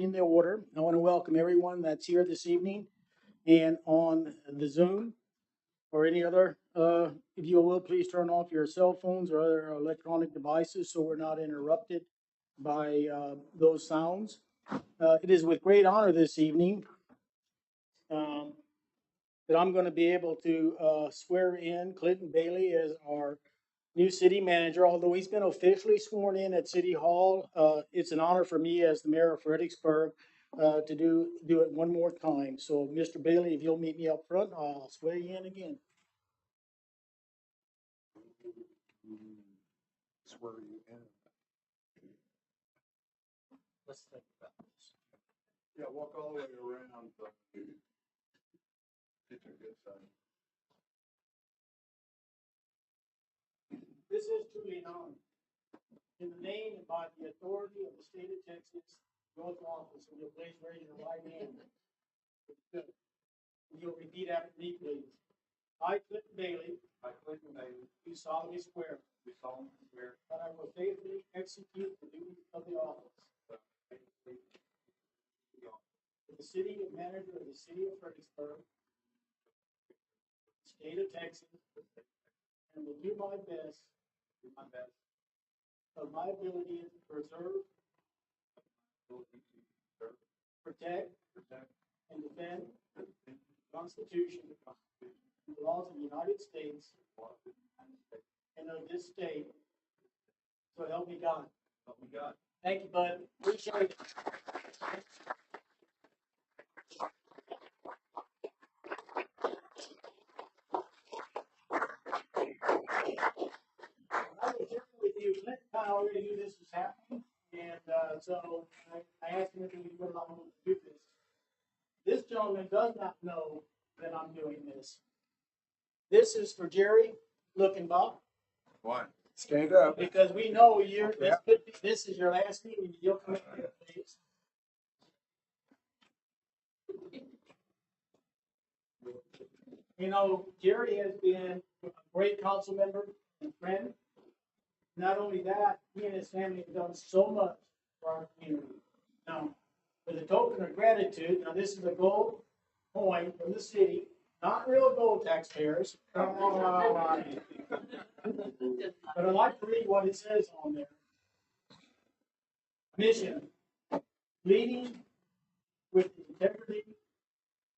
into order. I want to welcome everyone that's here this evening and on the Zoom or any other. If you will, please turn off your cell phones or other electronic devices so we're not interrupted by those sounds. It is with great honor this evening um, that I'm going to be able to swear in Clinton Bailey as our new city manager. Although he's been officially sworn in at City Hall, it's an honor for me as the mayor of Fredericksburg to do it one more time. So, Mr. Bailey, if you'll meet me up front, I'll swear you in again. Swear you in. Let's think about this. Yeah, walk all the way around. Get your good side. This is truly an honor. In the name and by the authority of the state of Texas, your office, and you'll please raise your right hand. You'll repeat after me, please. I, Clinton Bailey, do solemnly swear that I will faithfully execute the duties of the office of the city manager of the city of Fredericksburg, state of Texas, and will do my best of my ability to preserve, protect, and defend the Constitution and the laws of the United States and of this state. So help me God. Thank you, bud. Appreciate it. I was sharing with you, Clint kind of already knew this was happening, and so I asked him if he would allow me to do this. This gentleman does not know that I'm doing this. This is for Jerry Lookenbach, Why? Stand up. because we know this is your last meeting. You'll come in here, please. You know, Jerry has been a great council member and friend. Not only that, he and his family have done so much for our community. Now, with a token of gratitude, now this is a gold coin from the city, not real gold, taxpayers. Come on. But I'd like to read what it says on there. Mission: leading with integrity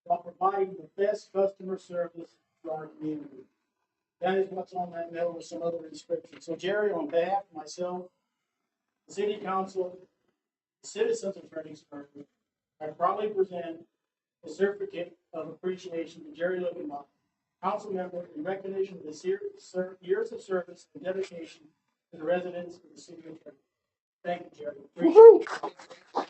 while providing the best customer service to our community. That is what's on that medal with some other inscriptions. So Jerry, on behalf of myself, the city council, the citizens of Fredericksburg, I proudly present a certificate of appreciation to Jerry Lookenbach, council member, in recognition of his years of service and dedication to the residents of the city of Fredericksburg. Thank you, Jerry. Appreciate it.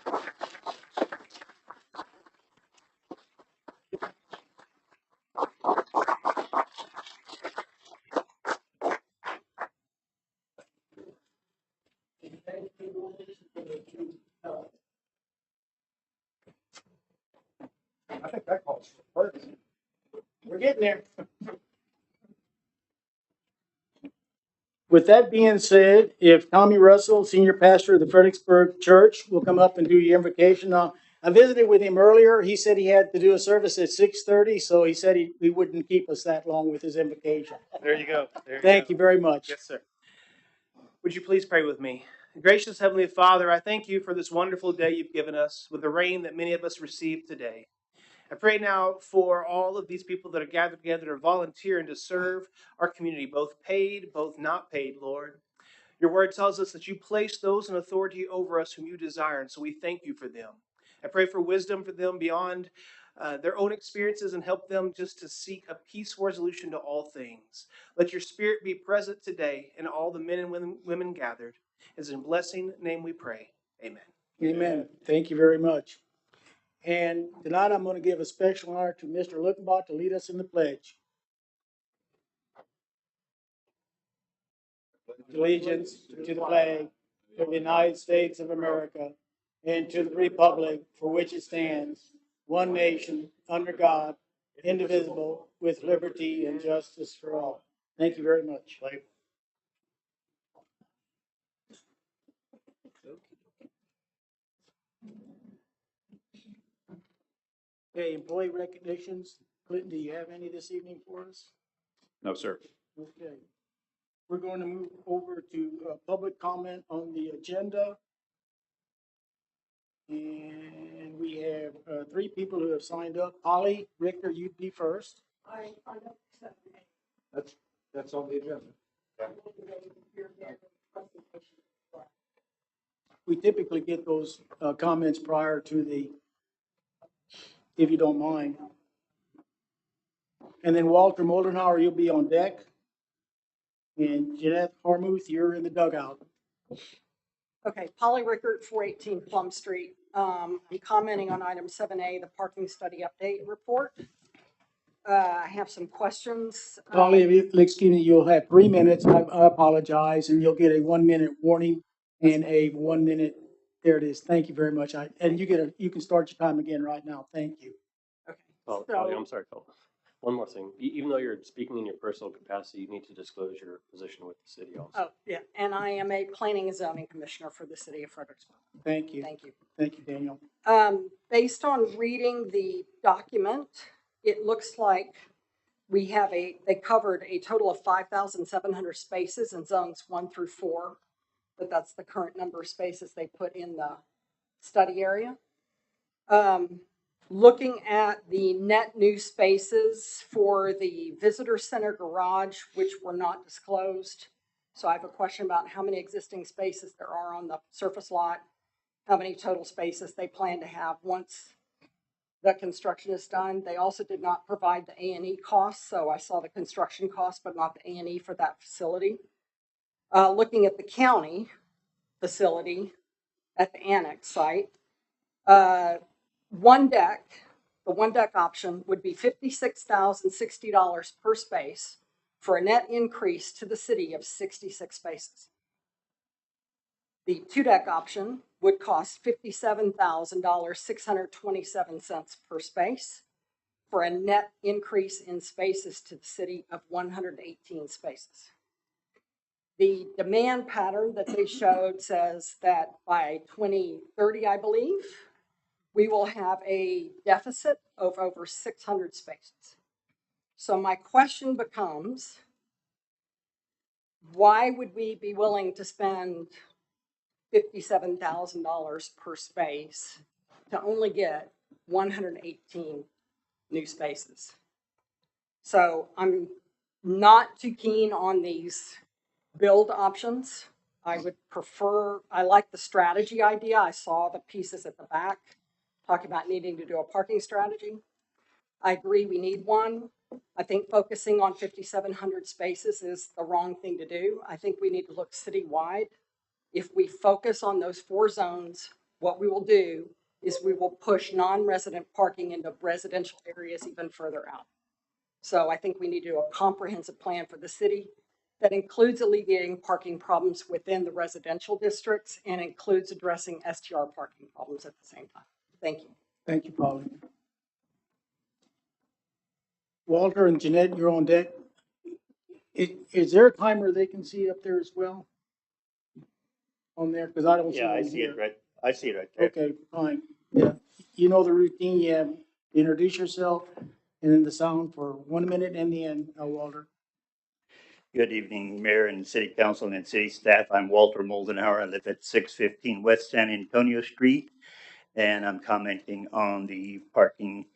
I think that calls for first. We're getting there. With that being said, if Tommy Russell, senior pastor of the Fredericksburg Church, will come up and do your invocation. Now, I visited with him earlier. He said he had to do a service at 6:30, so he said he wouldn't keep us that long with his invocation. There you go. Thank you very much. Yes, sir. Would you please pray with me? Gracious Heavenly Father, I thank you for this wonderful day you've given us with the rain that many of us received today. I pray now for all of these people that are gathered together to volunteer and to serve our community, both paid, both not paid, Lord. Your word tells us that you place those in authority over us whom you desire, and so we thank you for them. I pray for wisdom for them beyond their own experiences and help them just to seek a peaceful resolution to all things. Let your spirit be present today in all the men and women gathered. It's in blessing name we pray. Amen. Amen. Thank you very much. And tonight I'm going to give a special honor to Mr. Lookenbach to lead us in the pledge. Allegiance to the flag of the United States of America and to the republic for which it stands, one nation, under God, indivisible, with liberty and justice for all. Thank you very much. Okay, employee recognitions. Clinton, do you have any this evening for us? No, sir. Okay. We're going to move over to public comment on the agenda. And we have three people who have signed up. Holly, Richter, you'd be first. That's on the agenda. We typically get those comments prior to the, if you don't mind. And then Walter Moldenhauer, you'll be on deck. And Jeanette Harmuth, you're in the dugout. Okay, Polly Rickert, 418 Plum Street. I'm commenting on item 7A, the parking study update report. I have some questions. Holly, if you, excuse me, you'll have 3 minutes. I apologize, and you'll get a 1 minute warning and a 1 minute. There it is. Thank you very much. And you can start your time again right now. Thank you. Okay, Oh, so- Holly, I'm sorry, Phil. One more thing. Even though you're speaking in your personal capacity, you need to disclose your position with the city also. Oh, yeah, and I am a planning and zoning commissioner for the city of Fredericksburg. Thank you. Thank you. Thank you, Daniel. Based on reading the document, it looks like they covered a total of 5,700 spaces in zones 1 through 4, but that's the current number of spaces they put in the study area. Looking at the net new spaces for the visitor center garage, which were not disclosed. So I have a question about how many existing spaces there are on the surface lot, how many total spaces they plan to have once the construction is done. They also did not provide the A&E costs, so I saw the construction costs, but not the A&E for that facility. Looking at the county facility at the annex site, the one deck option would be $56,060 per space for a net increase to the city of 66 spaces. The 2-deck option would cost $57,627 per space for a net increase in spaces to the city of 118 spaces. The demand pattern that they showed says that by 2030, I believe, we will have a deficit of over 600 spaces. So my question becomes, why would we be willing to spend $57,000 per space to only get 118 new spaces? So I'm not too keen on these build options. I like the strategy idea. I saw the pieces at the back talking about needing to do a parking strategy. I agree we need one. I think focusing on 5,700 spaces is the wrong thing to do. I think we need to look citywide. If we focus on those 4 zones, what we will do is we will push non-resident parking into residential areas even further out. So I think we need to do a comprehensive plan for the city that includes alleviating parking problems within the residential districts and includes addressing STR parking problems at the same time. Thank you. Thank you, Polly. Walter and Jeanette, you're on deck. Is there a timer they can see up there as well? On there, because I don't see Yeah, I one see here. it right, I see it right there. Okay, fine. Yeah, you know the routine. You have introduce yourself and then the sound for 1 minute and the end, Walter. Good evening, Mayor and City Council and city staff. I'm Walter Moldenhauer. I live at 615 West San Antonio Street, and I'm commenting on the parking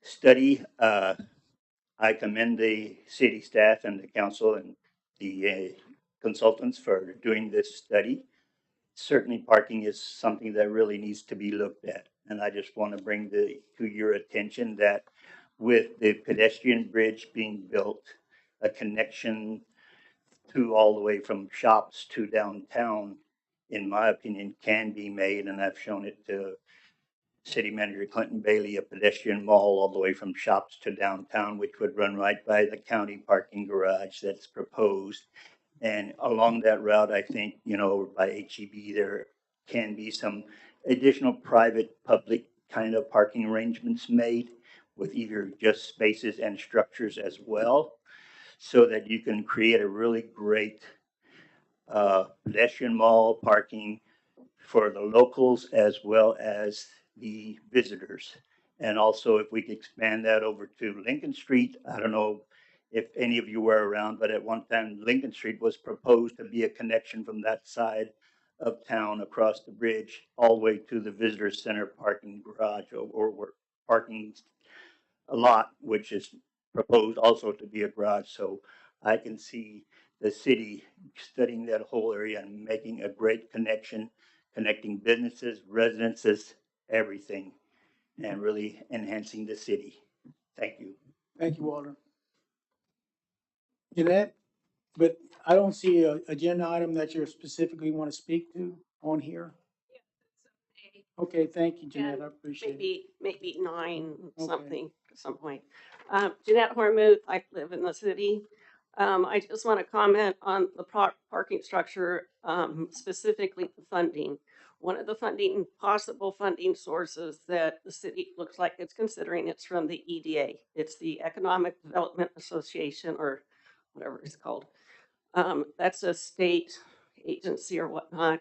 study. I commend the city staff and the council and the consultants for doing this study. Certainly, parking is something that really needs to be looked at. And I just want to bring to your attention that with the pedestrian bridge being built, a connection to all the way from shops to downtown, in my opinion, can be made. And I've shown it to City Manager Clinton Bailey, a pedestrian mall all the way from shops to downtown, which would run right by the county parking garage that's proposed. And along that route, I think, by HEB, there can be some additional private, public kind of parking arrangements made with either just spaces and structures as well, so that you can create a really great pedestrian mall parking for the locals as well as the visitors. And also if we could expand that over to Lincoln Street. I don't know if any of you were around, but at one time Lincoln Street was proposed to be a connection from that side of town across the bridge all the way to the visitor center parking garage or parking a lot, which is proposed also to be a garage. So I can see the city studying that whole area and making a great connection, connecting businesses, residences, everything, and really enhancing the city. Thank you. Thank you, Walter. Jeanette, but I don't see a agenda item that you specifically want to speak to on here. Okay, thank you, Jeanette. I appreciate it. Maybe nine Okay. something at some point. Jeanette Hormuth, I live in the city. I just want to comment on the parking structure, specifically the funding. One of the possible funding sources that the city looks like it's considering, it's from the EDA. It's the Economic Development Association, or whatever it's called. That's a state agency or whatnot.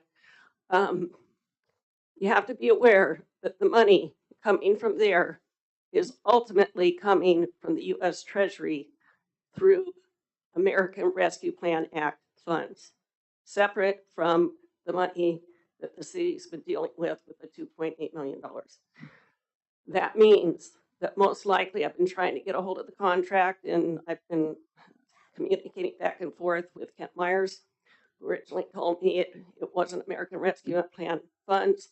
You have to be aware that the money coming from there is ultimately coming from the U.S. Treasury through American Rescue Plan Act funds, separate from the money that the city's been dealing with the $2.8 million. That means that most likely I've been trying to get a hold of the contract, and I've been communicating back and forth with Kent Myers, who originally told me it wasn't American Rescue Plan funds.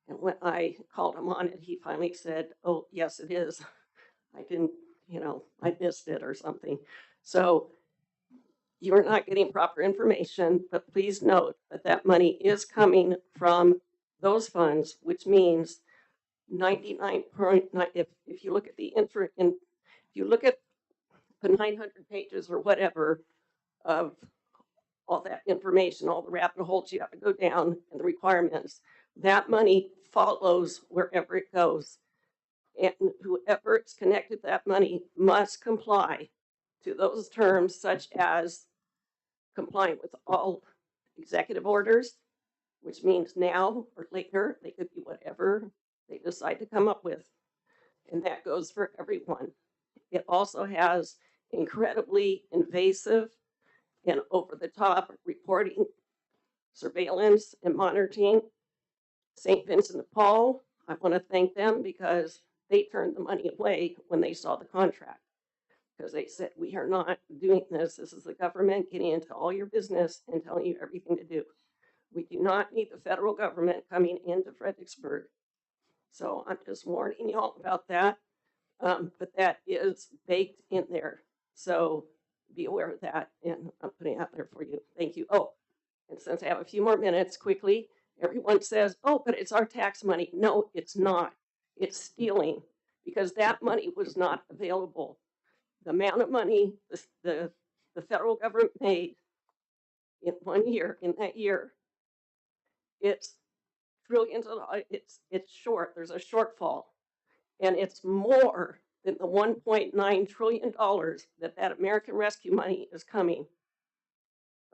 And when I called him on it, he finally said, oh, yes, it is. I didn't, I missed it or something. So you're not getting proper information, but please note that that money is coming from those funds, which means 99.9, if you look at if you look at the 900 pages or whatever of all that information, all the rabbit holes you have to go down and the requirements, that money follows wherever it goes. And whoever is connected to that money must comply to those terms, such as complying with all executive orders, which means now or later, they could be whatever they decide to come up with. And that goes for everyone. It also has incredibly invasive and over-the-top reporting, surveillance, and monitoring. St. Vincent de Paul, I want to thank them because they turned the money away when they saw the contract. Because they said, we are not doing this. This is the government getting into all your business and telling you everything to do. We do not need the federal government coming into Fredericksburg. So I'm just warning you all about that. But that is baked in there. So be aware of that. And I'm putting it out there for you. Thank you. Oh, and since I have a few more minutes, quickly, everyone says, oh, but it's our tax money. No, it's not. It's stealing, because that money was not available. The amount of money the federal government made in 1 year, in that year, it's trillions of, it's short. There's a shortfall, and it's more than the $1.9 trillion that American Rescue money is coming.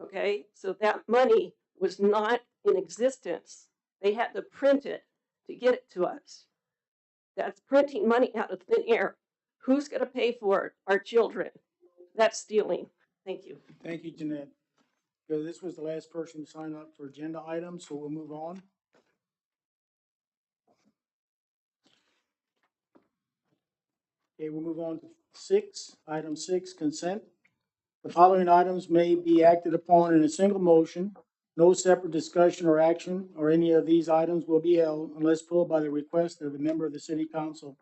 Okay, so that money was not in existence. They had to print it to get it to us. That's printing money out of thin air. Who's going to pay for it? Our children. That's stealing. Thank you. Thank you, Jeanette. So this was the last person to sign up for agenda items, so we'll move on. Okay, we'll move on to item six, consent. The following items may be acted upon in a single motion. No separate discussion or action or any of these items will be held unless pulled by the request of a member of the city council.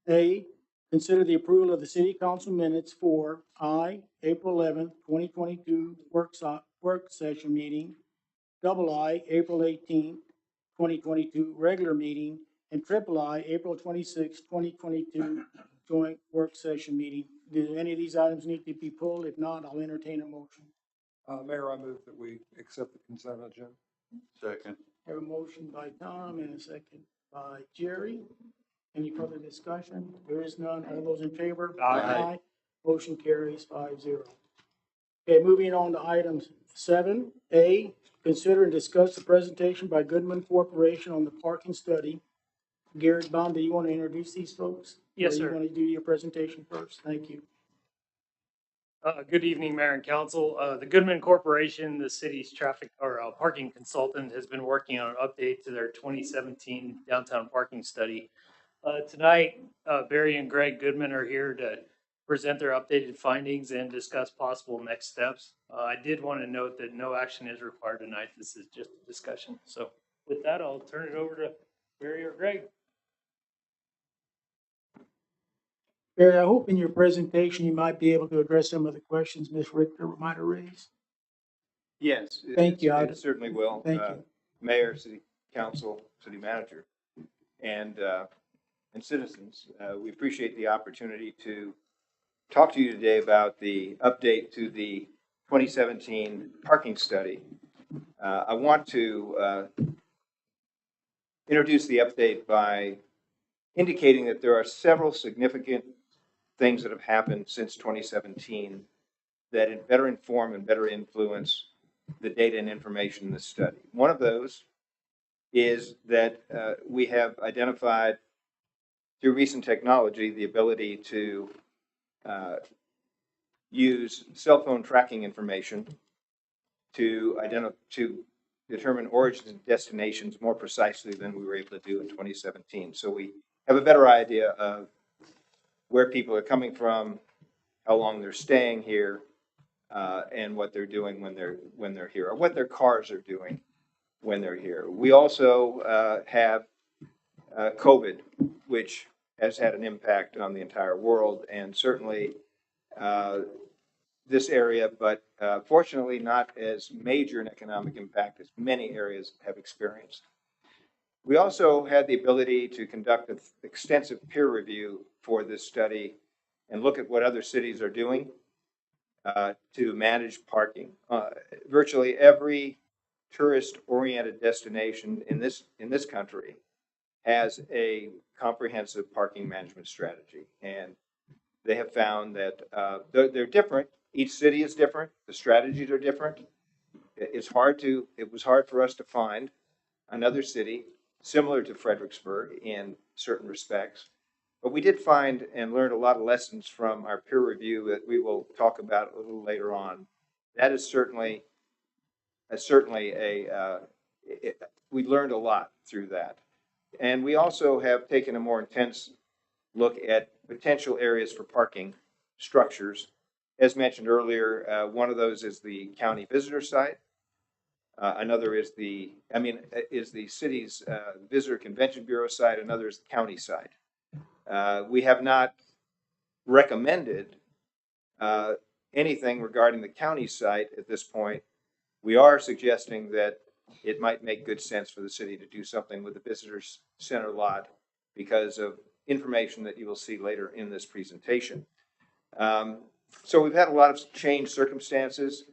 A, consider the approval of the city council minutes for April 11th, 2022 work session meeting, April 18th, 2022 regular meeting, and I, April 26th, 2022 joint work session meeting. Do any of these items need to be pulled? If not, I'll entertain a motion. Mayor, I move that we accept the consent agenda. Second. Have a motion by Tom and a second by Jerry. Any further discussion? There is none. All those in favor? Aye. Motion carries 5-0. Okay, moving on to item 7. A, consider and discuss the presentation by Goodman Corporation on the parking study Garrett Bond, do you want to introduce these folks? Yes, Or sir. you want to do your presentation first? Thank you. Good evening, Mayor and Council. The Goodman Corporation, the city's traffic or parking consultant, has been working on an update to their 2017 downtown parking study. Tonight, Barry and Greg Goodman are here to present their updated findings and discuss possible next steps. I did want to note that no action is required tonight. This is just a discussion. So with that, I'll turn it over to Barry or Greg. Barry, I hope in your presentation you might be able to address some of the questions Ms. Richter might have raised. Yes. Thank you. It certainly will. Thank you. Mayor, city council, city manager, and citizens, we appreciate the opportunity to talk to you today about the update to the 2017 parking study. I want to introduce the update by indicating that there are several significant things that have happened since 2017 that better inform and better influence the data and information in the study. One of those is that we have identified through recent technology the ability to use cell phone tracking information to determine origins and destinations more precisely than we were able to do in 2017. So we have a better idea of where people are coming from, how long they're staying here, and what they're doing when they're here, or what their cars are doing when they're here. We also have COVID, which has had an impact on the entire world, and certainly this area, but fortunately not as major an economic impact as many areas have experienced. We also had the ability to conduct an extensive peer review for this study and look at what other cities are doing to manage parking. Virtually every tourist-oriented destination in this country has a comprehensive parking management strategy, and they have found that they're different. Each city is different. The strategies are different. It was hard for us to find another city similar to Fredericksburg in certain respects. But we did find and learned a lot of lessons from our peer review that we will talk about a little later on. That is certainly we learned a lot through that. And we also have taken a more intense look at potential areas for parking structures. As mentioned earlier, one of those is the county visitor site. Another is the city's visitor convention bureau site. Another is the county site. We have not recommended anything regarding the county site at this point. We are suggesting that it might make good sense for the city to do something with the visitors center lot because of information that you will see later in this presentation. So we've had a lot of changed circumstances.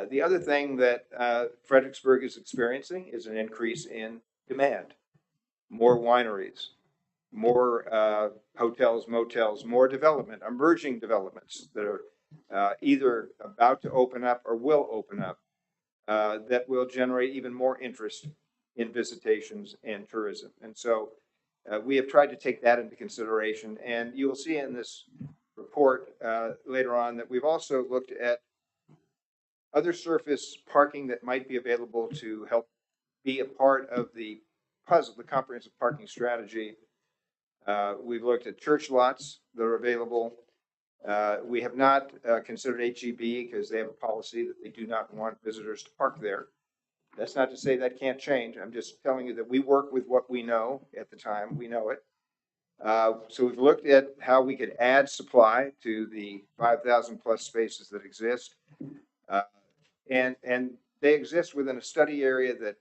The other thing that Fredericksburg is experiencing is an increase in demand. More wineries, more hotels, motels, more development, emerging developments that are either about to open up or will open up that will generate even more interest in visitations and tourism. And so we have tried to take that into consideration. And you will see in this report later on that we've also looked at other surface parking that might be available to help be a part of the puzzle, the comprehensive parking strategy. We've looked at church lots that are available. We have not considered HEB because they have a policy that they do not want visitors to park there. That's not to say that can't change. I'm just telling you that we work with what we know at the time. We know it. So we've looked at how we could add supply to the 5,000 plus spaces that exist. And they exist within a study area that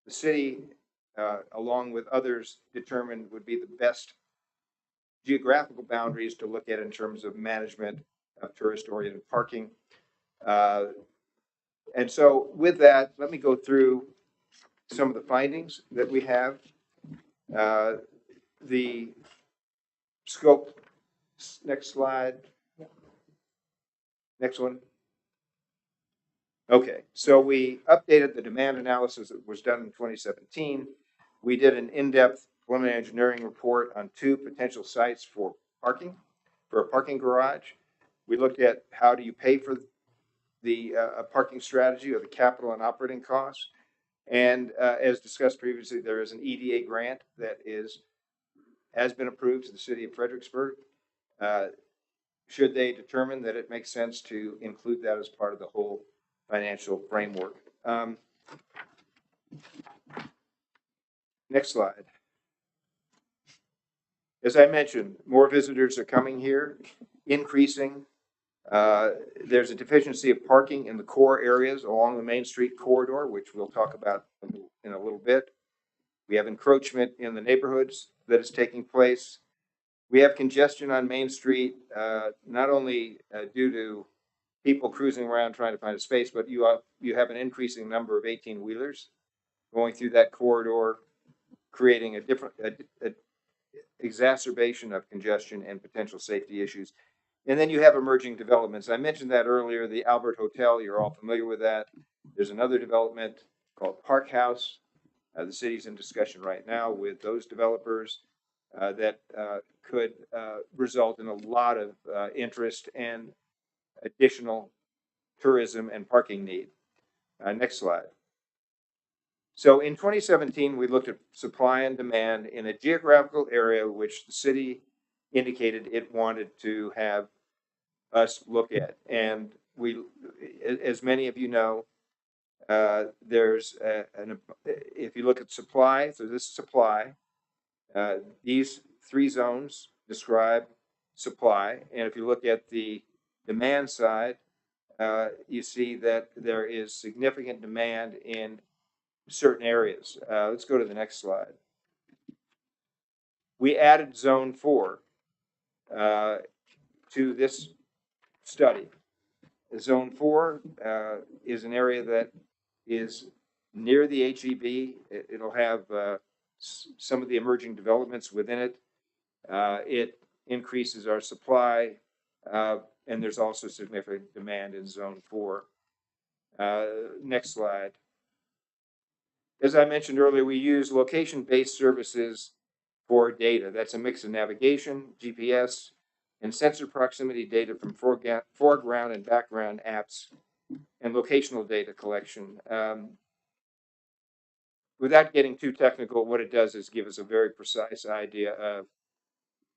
the city, along with others, determined would be the best geographical boundaries to look at in terms of management of tourist-oriented parking. And so with that, let me go through some of the findings that we have. The scope, next slide. Next one. Okay, so we updated the demand analysis that was done in 2017. We did an in-depth preliminary engineering report on 2 potential sites for parking, for a parking garage. We looked at how do you pay for the a parking strategy, or the capital and operating costs. And as discussed previously, there is an EDA grant that has been approved to the city of Fredericksburg. Should they determine that it makes sense to include that as part of the whole financial framework. Next slide. As I mentioned, more visitors are coming here, increasing. There's a deficiency of parking in the core areas along the Main Street corridor, which we'll talk about in a little bit. We have encroachment in the neighborhoods that is taking place. We have congestion on Main Street, not only due to people cruising around trying to find a space, but you have an increasing number of 18-wheelers going through that corridor, creating a exacerbation of congestion and potential safety issues. And then you have emerging developments. I mentioned that earlier, the Albert Hotel, you're all familiar with that. There's another development called Park House. The city's in discussion right now with those developers that could result in a lot of interest and additional tourism and parking need. Next slide. So in 2017, we looked at supply and demand in a geographical area which the city indicated it wanted to have us look at. And we, as many of you know, there's if you look at supply, so this is supply, these 3 zones describe supply. And if you look at the demand side, you see that there is significant demand in certain areas. Let's go to the next slide. We added zone 4 to this study. Zone 4 is an area that is near the HEB. It'll have some of the emerging developments within it. It increases our supply, and there's also significant demand in zone 4. Next slide. As I mentioned earlier, we use location-based services for data. That's a mix of navigation, GPS, and sensor proximity data from foreground and background apps, and locational data collection. Without getting too technical, what it does is give us a very precise idea of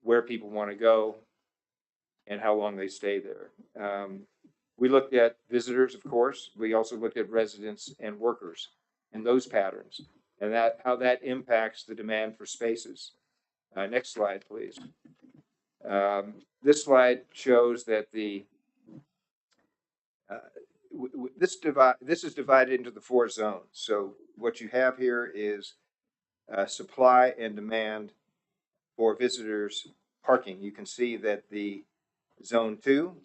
where people want to go and how long they stay there. We looked at visitors, of course. We also looked at residents and workers and those patterns, and how that impacts the demand for spaces. Next slide, please. This slide shows that this is divided into the 4 zones. So what you have here is supply and demand for visitors parking. You can see that the zone 2,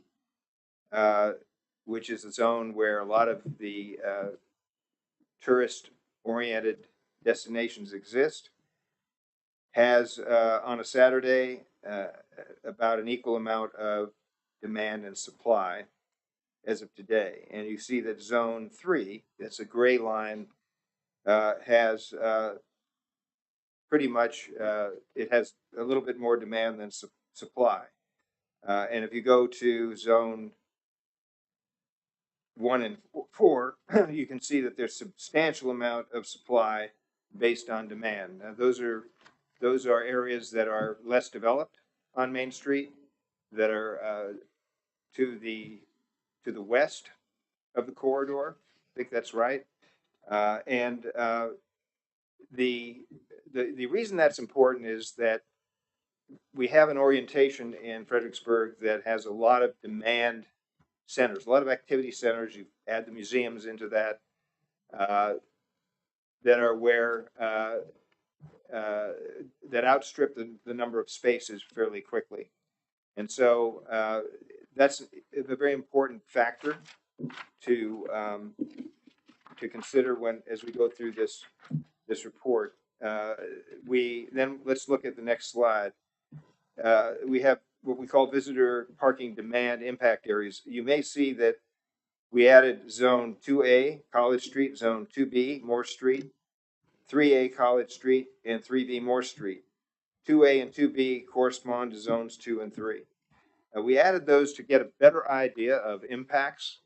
which is a zone where a lot of the tourist-oriented destinations exist, has on a Saturday about an equal amount of demand and supply as of today. And you see that zone 3, that's a gray line, has pretty much, it has a little bit more demand than supply. And if you go to zone 1 and 4, you can see that there's substantial amount of supply based on demand. Now, those are areas that are less developed on Main Street, that are to the west of the corridor. I think that's right. And the reason that's important is that we have an orientation in Fredericksburg that has a lot of demand centers, a lot of activity centers. You add the museums into that, that are where that outstrip the number of spaces fairly quickly. And so that's a very important factor to consider as we go through this report. Let's look at the next slide. We have what we call visitor parking demand impact areas. You may see that we added zone 2A, College Street, zone 2B, Moore Street, 3A College Street, and 3B Moore Street. 2A and 2B correspond to zones 2 and 3. We added those to get a better idea of impacts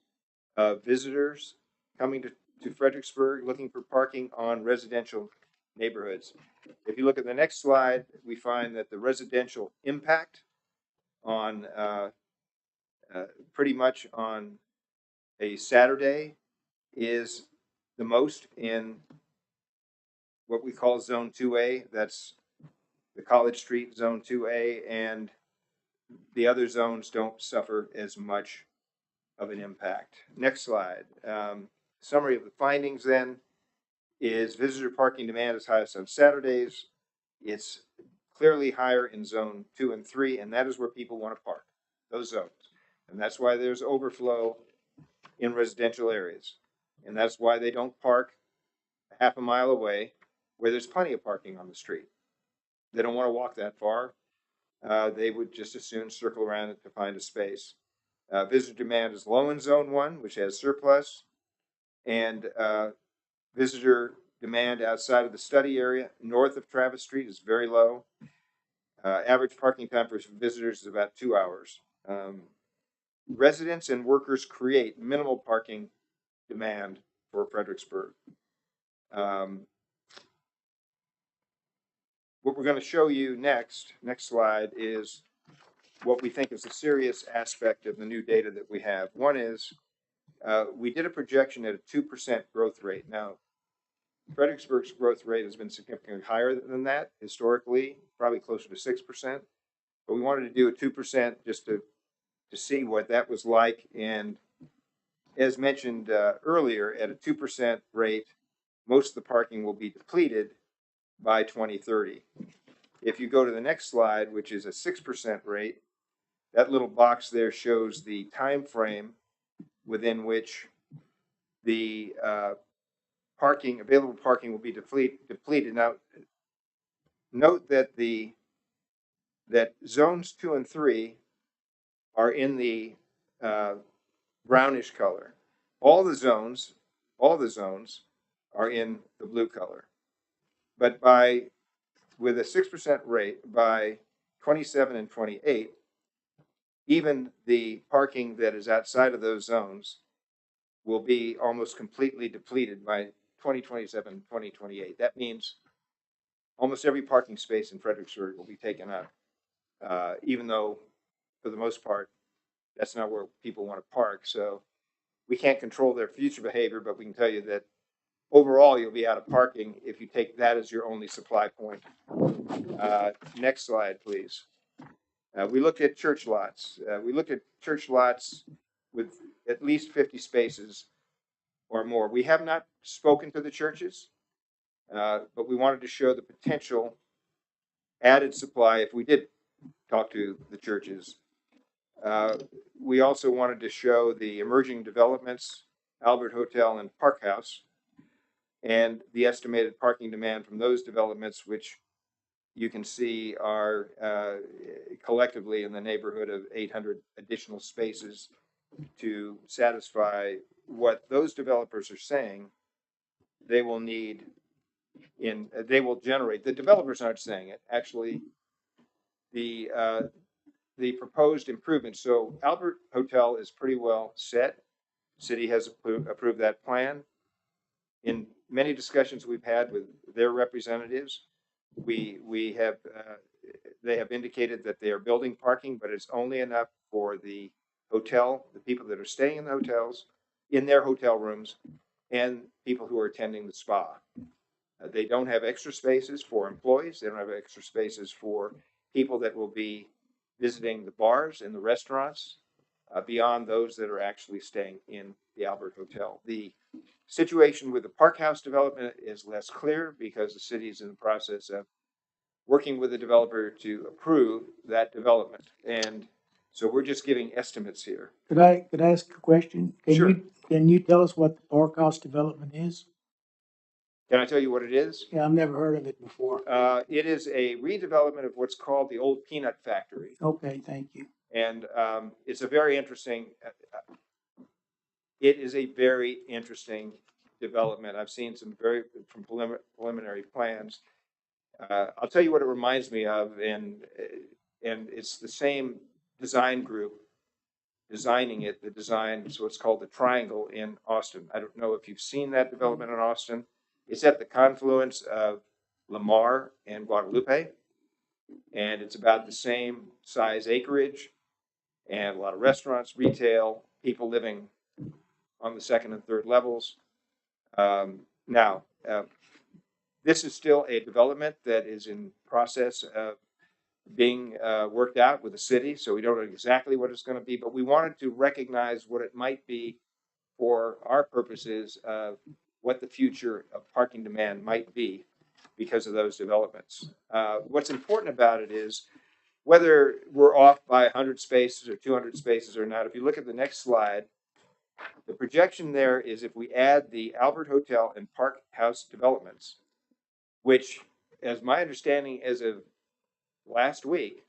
of visitors coming to Fredericksburg looking for parking on residential neighborhoods. If you look at the next slide, we find that the residential impact on pretty much on a Saturday is the most in what we call Zone 2A. That's the College Street Zone 2A, and the other zones don't suffer as much of an impact. Next slide. Summary of the findings then is visitor parking demand is highest on Saturdays. It's clearly higher in Zone 2 and 3, and that is where people want to park, those zones. And that's why there's overflow in residential areas. And that's why they don't park half a mile away where there's plenty of parking on the street. They don't want to walk that far. They would just as soon circle around it to find a space. Visitor demand is low in Zone 1, which has surplus, and visitor demand outside of the study area north of Travis Street is very low. Average parking time for visitors is about 2 hours. Residents and workers create minimal parking demand for Fredericksburg. What we're going to show you next slide, is what we think is a serious aspect of the new data that we have. One is we did a projection at a 2% growth rate. Now, Fredericksburg's growth rate has been significantly higher than that historically, probably closer to 6%. But we wanted to do a 2% just to see what that was like. And as mentioned earlier, at a 2% rate, most of the parking will be depleted by 2030. If you go to the next slide, which is a 6% rate, that little box there shows the time frame within which the available parking will be depleted. Now, note that that zones 2 and 3 are in the brownish color. All the zones are in the blue color. But with a 6% rate, by 27 and 28, even the parking that is outside of those zones will be almost completely depleted by 2027, 2028. That means almost every parking space in Fredericksburg will be taken up, even though, for the most part, that's not where people want to park. So we can't control their future behavior, but we can tell you that overall you'll be out of parking if you take that as your only supply point. Next slide, please. We looked at church lots. With at least 50 spaces or more. We have not spoken to the churches, but we wanted to show the potential added supply if we did talk to the churches. We also wanted to show the emerging developments, Albert Hotel and Park House, and the estimated parking demand from those developments, which you can see are collectively in the neighborhood of 800 additional spaces to satisfy what those developers are saying they will need they will generate. The developers aren't saying it. Actually, the proposed improvements. So Albert Hotel is pretty well set. City has approved that plan. In many discussions we've had with their representatives, they have indicated that they are building parking, but it's only enough for the hotel, the people that are staying in the hotels, in their hotel rooms, and people who are attending the spa. They don't have extra spaces for employees. They don't have extra spaces for people that will be visiting the bars and the restaurants beyond those that are actually staying in the Albert Hotel. The situation with the Park House development is less clear because the city is in the process of working with the developer to approve that development. And so we're just giving estimates here. Could I ask a question? Sure. Can you tell us what the Park House development is? Can I tell you what it is? Yeah, I've never heard of it before. It is a redevelopment of what's called the old peanut factory. Okay, thank you. And it's a very interesting, it is a very interesting development. I've seen some from preliminary plans. I'll tell you what it reminds me of, and it's the same design group designing it. The design is what's called the Triangle in Austin. I don't know if you've seen that development in Austin. It's at the confluence of Lamar and Guadalupe, and it's about the same size acreage, and a lot of restaurants, retail, people living on the second and third levels. Now, this is still a development that is in process of being worked out with the city, so we don't know exactly what it's going to be, but we wanted to recognize what it might be for our purposes of what the future of parking demand might be because of those developments. What's important about it is whether we're off by 100 spaces or 200 spaces or not, if you look at the next slide, the projection there is if we add the Albert Hotel and Park House developments, which, as my understanding as of last week,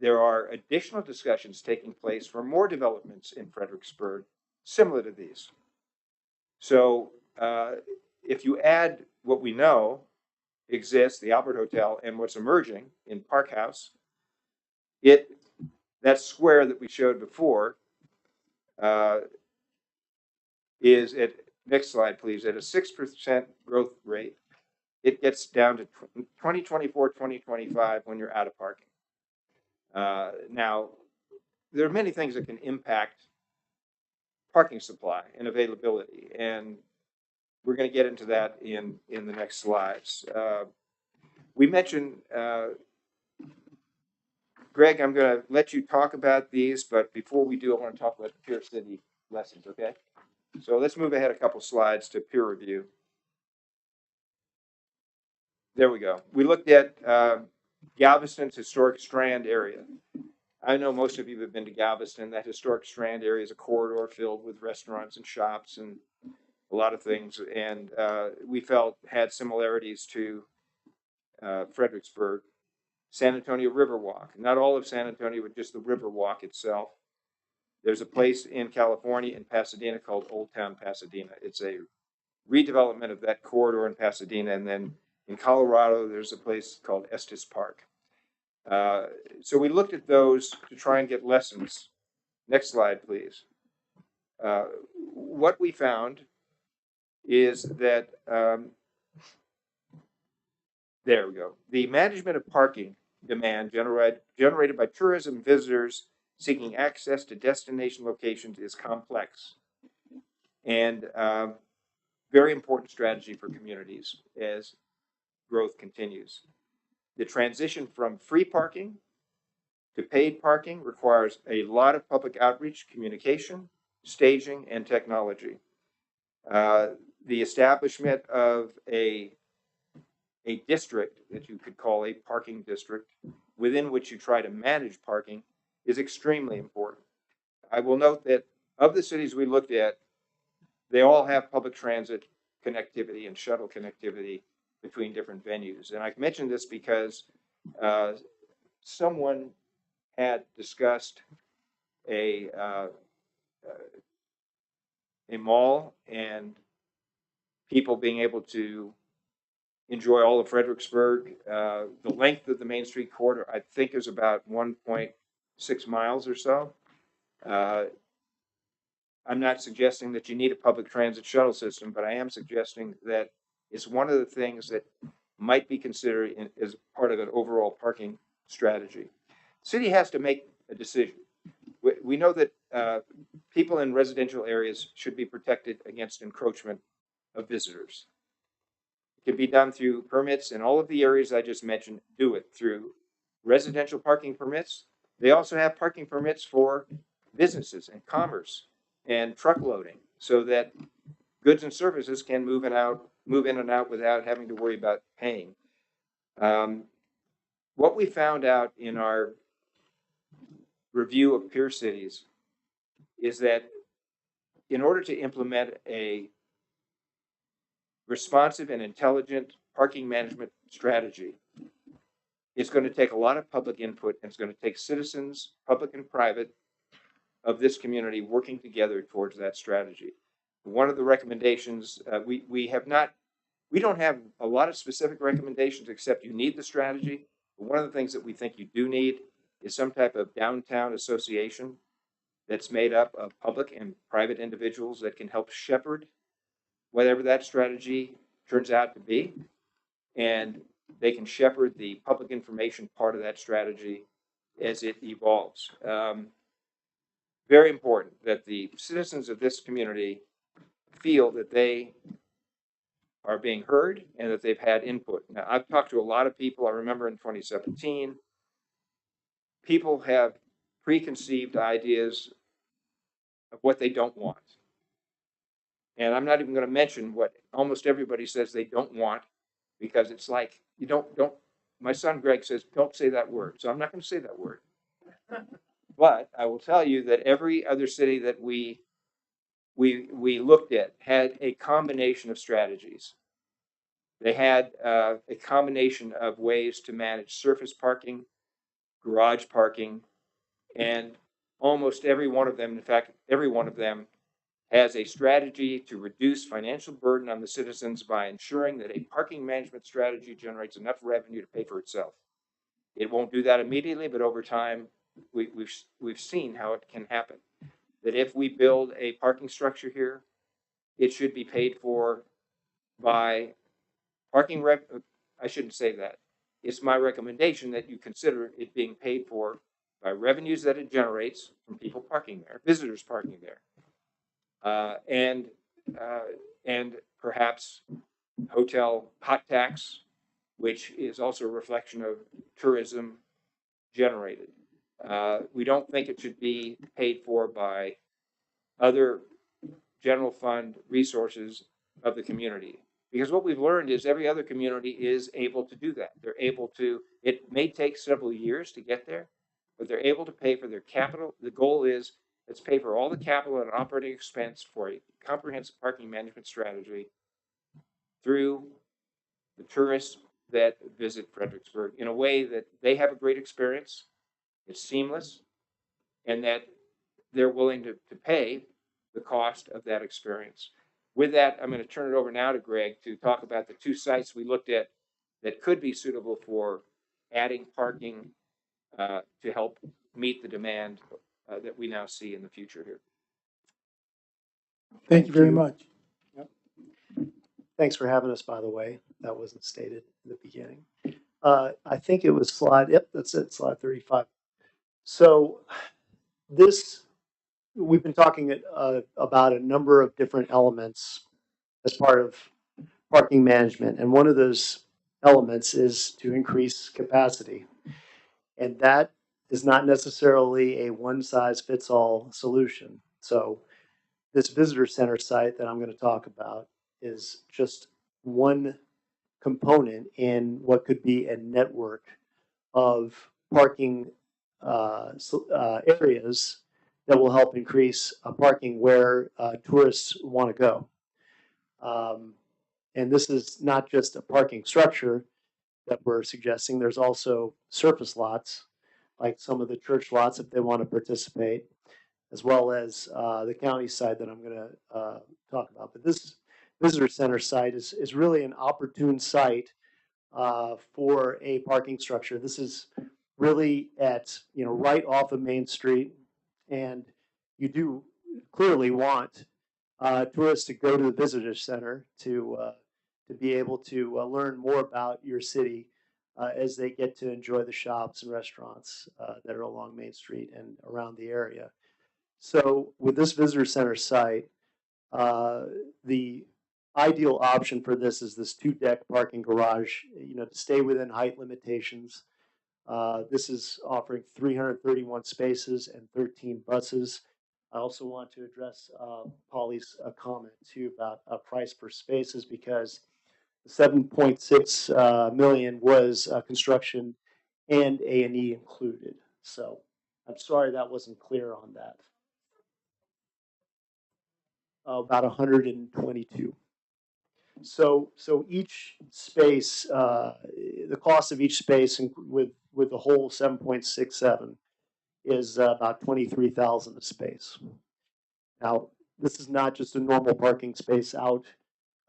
there are additional discussions taking place for more developments in Fredericksburg similar to these. So if you add what we know exists, the Albert Hotel, and what's emerging in Park House, that square that we showed before is at, next slide please, at a 6% growth rate. It gets down to 2024, 2025 when you're out of parking. Now, there are many things that can impact parking supply and availability, and we're going to get into that in the next slides. We mentioned, Greg, I'm going to let you talk about these, but before we do, I want to talk about the Pier City lessons, okay? So let's move ahead a couple slides to peer review. There we go. We looked at Galveston's historic Strand area. I know most of you have been to Galveston. That historic Strand area is a corridor filled with restaurants and shops and a lot of things, and we felt had similarities to Fredericksburg. San Antonio Riverwalk, not all of San Antonio, but just the Riverwalk itself. There's a place in California, in Pasadena, called Old Town Pasadena. It's a redevelopment of that corridor in Pasadena, and then in Colorado, there's a place called Estes Park. So we looked at those to try and get lessons. Next slide, please. What we found is that, there we go. The management of parking demand generated by tourism visitors seeking access to destination locations is complex and very important strategy for communities as growth continues. The transition from free parking to paid parking requires a lot of public outreach, communication, staging, and technology. The establishment of a district that you could call a parking district within which you try to manage parking is extremely important. I will note that of the cities we looked at, they all have public transit connectivity and shuttle connectivity between different venues. And I've mentioned this because someone had discussed a mall and people being able to enjoy all of Fredericksburg. The length of the Main Street corridor, I think, is about 1.6 miles or so. I'm not suggesting that you need a public transit shuttle system, but I am suggesting that it's one of the things that might be considered as part of an overall parking strategy. The city has to make a decision. We know that people in residential areas should be protected against encroachment of visitors. It can be done through permits, and all of the areas I just mentioned do it through residential parking permits. They also have parking permits for businesses and commerce and truck loading so that goods and services can move in and out without having to worry about paying. What we found out in our review of peer cities is that in order to implement a responsive and intelligent parking management strategy, it's going to take a lot of public input, and it's going to take citizens, public and private, of this community working together towards that strategy. one of the recommendations, we don't have a lot of specific recommendations except you need the strategy. But one of the things that we think you do need is some type of downtown association that's made up of public and private individuals that can help shepherd whatever that strategy turns out to be. And they can shepherd the public information part of that strategy as it evolves. Very important that the citizens of this community feel that they are being heard and that they've had input. Now, I've talked to a lot of people. I remember in 2017, people have preconceived ideas of what they don't want. And I'm not even going to mention what almost everybody says they don't want, because it's like, you don't, my son Greg says, don't say that word. So I'm not going to say that word. But I will tell you that every other city that we looked at had a combination of strategies. They had a combination of ways to manage surface parking, garage parking, and almost every one of them, in fact, every one of them has a strategy to reduce financial burden on the citizens by ensuring that a parking management strategy generates enough revenue to pay for itself. It won't do that immediately, but over time, we've seen how it can happen. That if we build a parking structure here, it should be paid for by parking I shouldn't say that. It's my recommendation that you consider it being paid for by revenues that it generates from people parking there, visitors parking there. And perhaps hotel hot tax, which is also a reflection of tourism generated. We don't think it should be paid for by other general fund resources of the community. Because what we've learned is every other community is able to do that. They're able to, it may take several years to get there, but they're able to pay for their capital. The goal is, let's pay for all the capital and operating expense for a comprehensive parking management strategy through the tourists that visit Fredericksburg in a way that they have a great experience, it's seamless, and that they're willing to pay the cost of that experience. With that, I'm going to turn it over now to Greg to talk about the two sites we looked at that could be suitable for adding parking to help meet the demand that we now see in the future here. Thank you very much. Thanks for having us, by the way. That wasn't stated in the beginning. I think it was slide, yep, that's it, slide 35. So we've been talking about a number of different elements as part of parking management. And one of those elements is to increase capacity. And that is not necessarily a one-size-fits-all solution. So this visitor center site that I'm going to talk about is just one component in what could be a network of parking areas that will help increase parking where tourists want to go. And this is not just a parking structure that we're suggesting. There's also surface lots, like some of the church lots if they want to participate, as well as the county side that I'm going to talk about. But this visitor center site is really an opportune site for a parking structure. This is really at, right off of Main Street, and you do clearly want tourists to go to the visitor center to be able to learn more about your city as they get to enjoy the shops and restaurants that are along Main Street and around the area. So with this visitor center site, the ideal option for this is this 2-deck parking garage, to stay within height limitations. This is offering 331 spaces and 13 buses. I also want to address Polly's comment too about price per spaces, because the 7.6 million was construction and A&E included. So I'm sorry that wasn't clear on that. About 122. So each space, the cost of each space with the whole 7.67 is about $23,000 a space. Now, this is not just a normal parking space out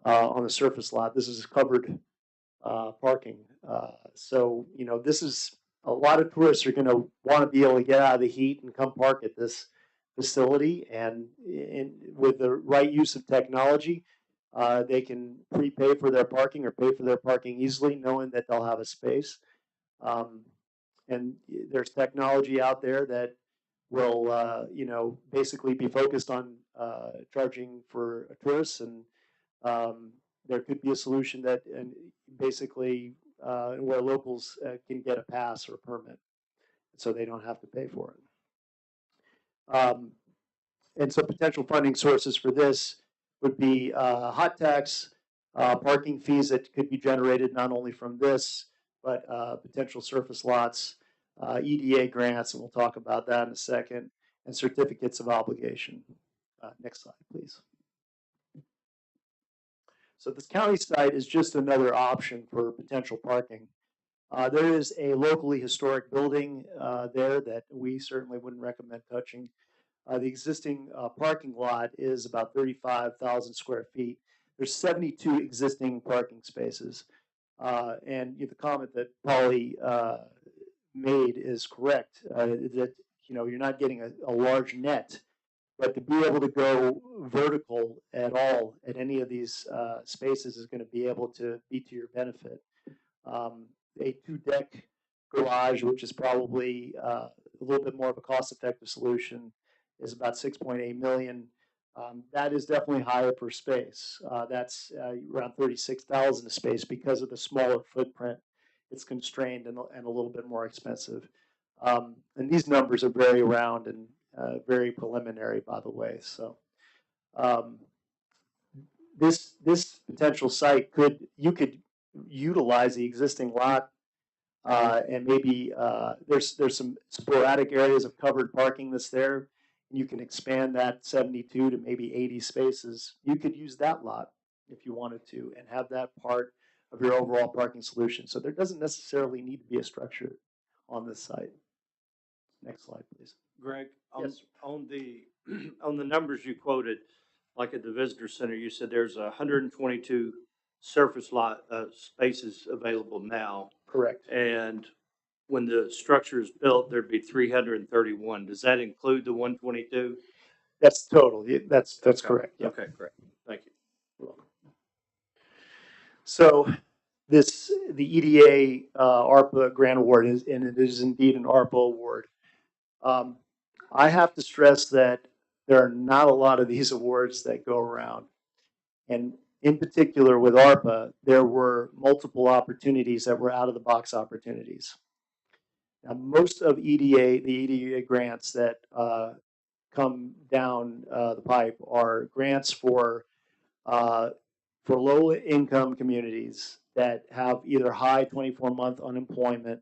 on the surface lot. This is covered parking. So, you know, this is a lot of tourists are going to want to be able to get out of the heat and come park at this facility. And with the right use of technology, they can prepay for their parking or pay for their parking easily, knowing that they'll have a space. And there's technology out there that will, you know, basically be focused on charging for tourists, and there could be a solution that basically where locals can get a pass or a permit, so they don't have to pay for it. And so potential funding sources for this would be hot tax, parking fees that could be generated not only from this, but potential surface lots, EDA grants, and we'll talk about that in a second, and certificates of obligation. Next slide, please. So this county site is just another option for potential parking. There is a locally historic building there that we certainly wouldn't recommend touching. The existing parking lot is about 35,000 square feet. There's 72 existing parking spaces. And the comment that Polly made is correct, that you're not getting a large net, but to be able to go vertical at all at any of these spaces is going to be able to be to your benefit. A 2-deck garage, which is probably a little bit more of a cost-effective solution, is about 6.8 million. That is definitely higher per space. That's around 36,000 a space because of the smaller footprint. It's constrained and a little bit more expensive. And these numbers are very round and very preliminary, by the way. So this potential site you could utilize the existing lot, and maybe there's some sporadic areas of covered parking that's there. You can expand that 72 to maybe 80 spaces. You could use that lot if you wanted to and have that part of your overall parking solution. So there doesn't necessarily need to be a structure on this site. Next slide, please. Greg, Yes. on the on the numbers you quoted, like at the visitor center, you said there's 122 surface lot spaces available now, Correct. and when the structure is built, there'd be 331. Does that include the 122? That's total. That's Okay. correct. Yep. Okay, great. Thank you. So the EDA ARPA grant award is, and it is indeed an ARPA award. I have to stress that there are not a lot of these awards that go around. And in particular with ARPA, there were multiple opportunities that were out of the box opportunities. Now, most of the EDA grants that come down the pipe are grants for low income communities that have either high 24-month unemployment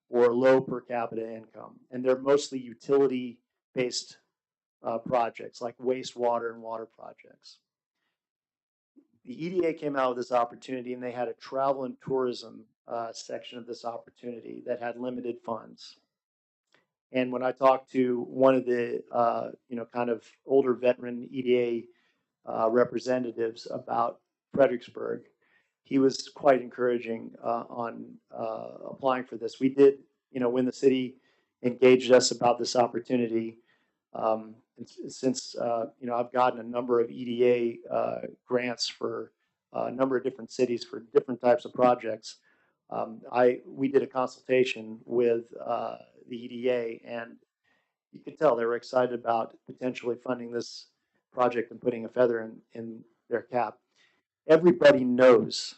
or low per capita income. And they're mostly utility based projects like wastewater and water projects. The EDA came out with this opportunity, and they had a travel and tourism section of this opportunity that had limited funds. And when I talked to one of the kind of older veteran EDA representatives about Fredericksburg, he was quite encouraging on applying for this. We did, when the city engaged us about this opportunity, since I've gotten a number of EDA grants for a number of different cities for different types of projects, we did a consultation with the EDA, and you could tell they were excited about potentially funding this project and putting a feather in their cap. Everyone knows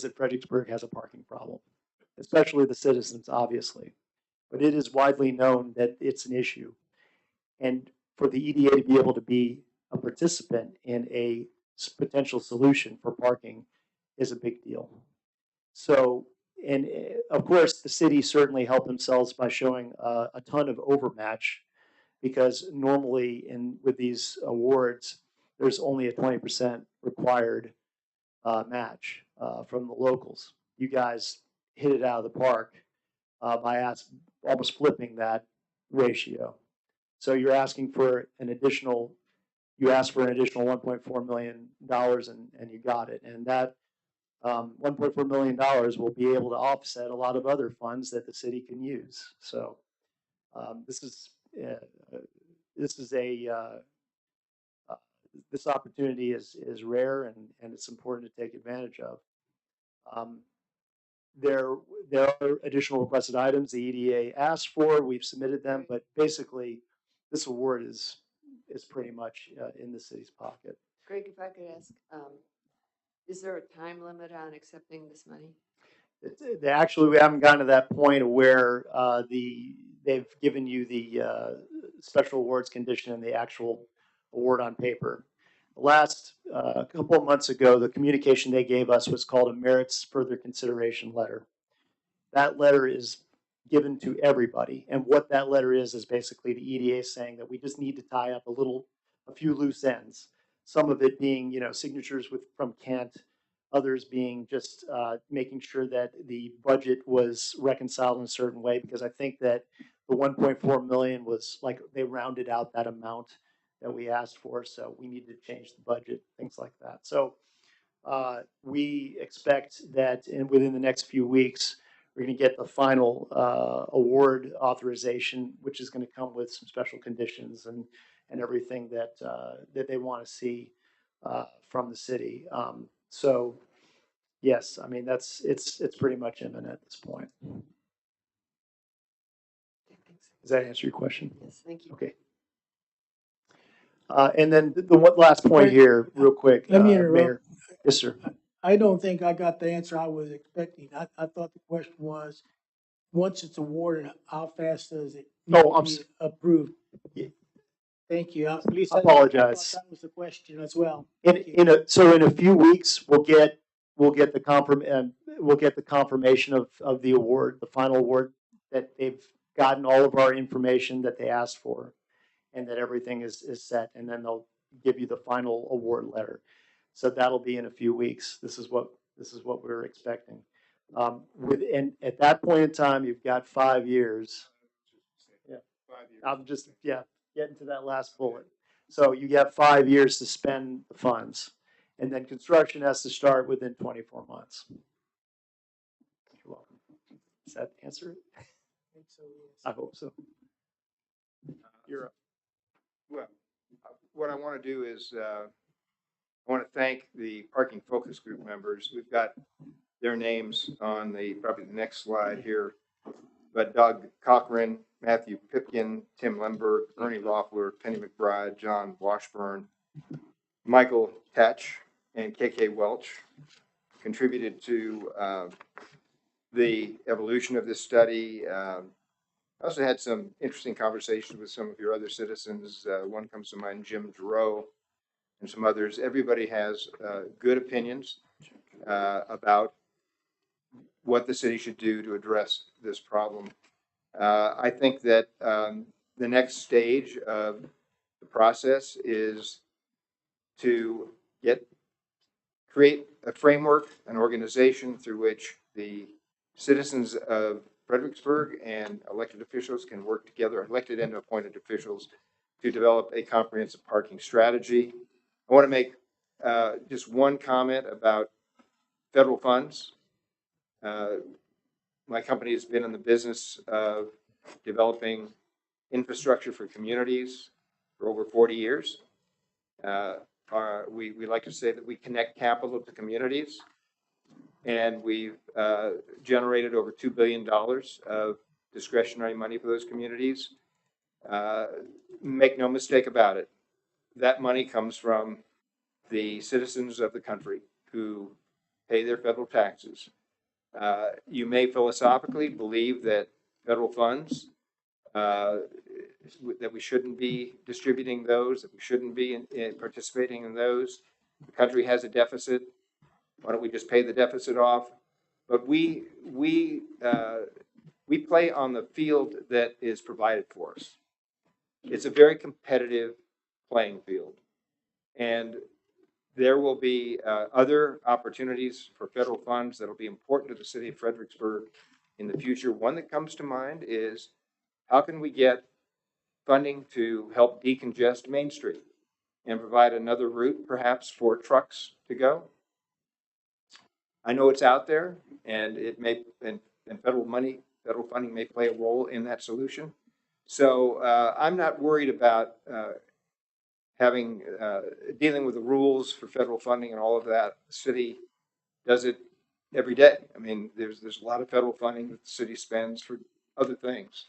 that Fredericksburg has a parking problem, especially the citizens, obviously. But it is widely known that it's an issue. And for the EDA to be able to be a participant in a potential solution for parking is a big deal. So, and of course, the city certainly helped themselves by showing a ton of overmatch, because normally with these awards, there's only a 20% required match from the locals. You guys hit it out of the park by almost flipping that ratio. So you're asking for an additional, you asked for an additional $1.4 million and you got it. And that $1.4 million will be able to offset a lot of other funds that the city can use. So this is this opportunity is rare and it's important to take advantage of. There are additional requested items the EDA asked for. We've submitted them, but basically, this award is pretty much in the city's pocket. Greg, if I could ask, is there a time limit on accepting this money? Actually, we haven't gotten to that point where they've given you the special awards condition and the actual award on paper. Last couple of months ago, the communication they gave us was called a merits further consideration letter. That letter is given to everybody, and what that letter is basically the EDA saying that we just need to tie up a few loose ends. Some of it being, signatures from Kent, others being just making sure that the budget was reconciled in a certain way, because I think that the 1.4 million was like they rounded out that amount that we asked for, so we needed to change the budget, things like that. So we expect that within the next few weeks, we're going to get the final award authorization, which is going to come with some special conditions and everything that they want to see from the city. So yes, I mean it's pretty much imminent at this point. Does that answer your question? Yes, thank you. Okay. And then the one last point here, real quick. Let me interrupt. Mayor. Yes, sir. I don't think I got the answer I was expecting. I thought the question was, once it's awarded, how fast does it need Oh, to be approved? Yeah. Thank you. At least I apologize. That was the question as well. In a few weeks, we'll get the confirmation of the award, the final award, that they've gotten all of our information that they asked for, and that everything is set, and then they'll give you the final award letter. So that'll be in a few weeks. This is what we're expecting. And at that point in time, you've got 5 years. Yeah, 5 years. I'm just getting to that last bullet. So you got 5 years to spend the funds, and then construction has to start within 24 months. You're welcome. Does that answer it? I think so, yes. I hope so. You're up. Well, what I want to do is I want to thank the parking focus group members. We've got their names on probably the next slide here. But Doug Cochran, Matthew Pipkin, Tim Lemberg, Ernie Loeffler, Penny McBride, John Washburn, Michael Tatch, and KK Welch contributed to the evolution of this study. I also had some interesting conversations with some of your other citizens. One comes to mind, Jim Giroux, and some others. Everybody has good opinions about what the city should do to address this problem. I think that the next stage of the process is to create a framework, an organization through which the citizens of Fredericksburg and elected officials can work together, elected and appointed officials, to develop a comprehensive parking strategy. I want to make just one comment about federal funds. My company has been in the business of developing infrastructure for communities for over 40 years. We like to say that we connect capital to communities, and we've generated over $2 billion of discretionary money for those communities. Make no mistake about it, that money comes from the citizens of the country who pay their federal taxes. You may philosophically believe that federal funds, that we shouldn't be distributing those, that we shouldn't be participating in those. The country has a deficit. Why don't we just pay the deficit off? But we play on the field that is provided for us. It's a very competitive playing field. And there will be other opportunities for federal funds that will be important to the city of Fredericksburg in the future. One that comes to mind is, how can we get funding to help decongest Main Street and provide another route perhaps for trucks to go. I know it's out there and it may, and federal funding may play a role in that solution. So I'm not worried about dealing with the rules for federal funding and all of that. The city does it every day. I mean, there's a lot of federal funding that the city spends for other things.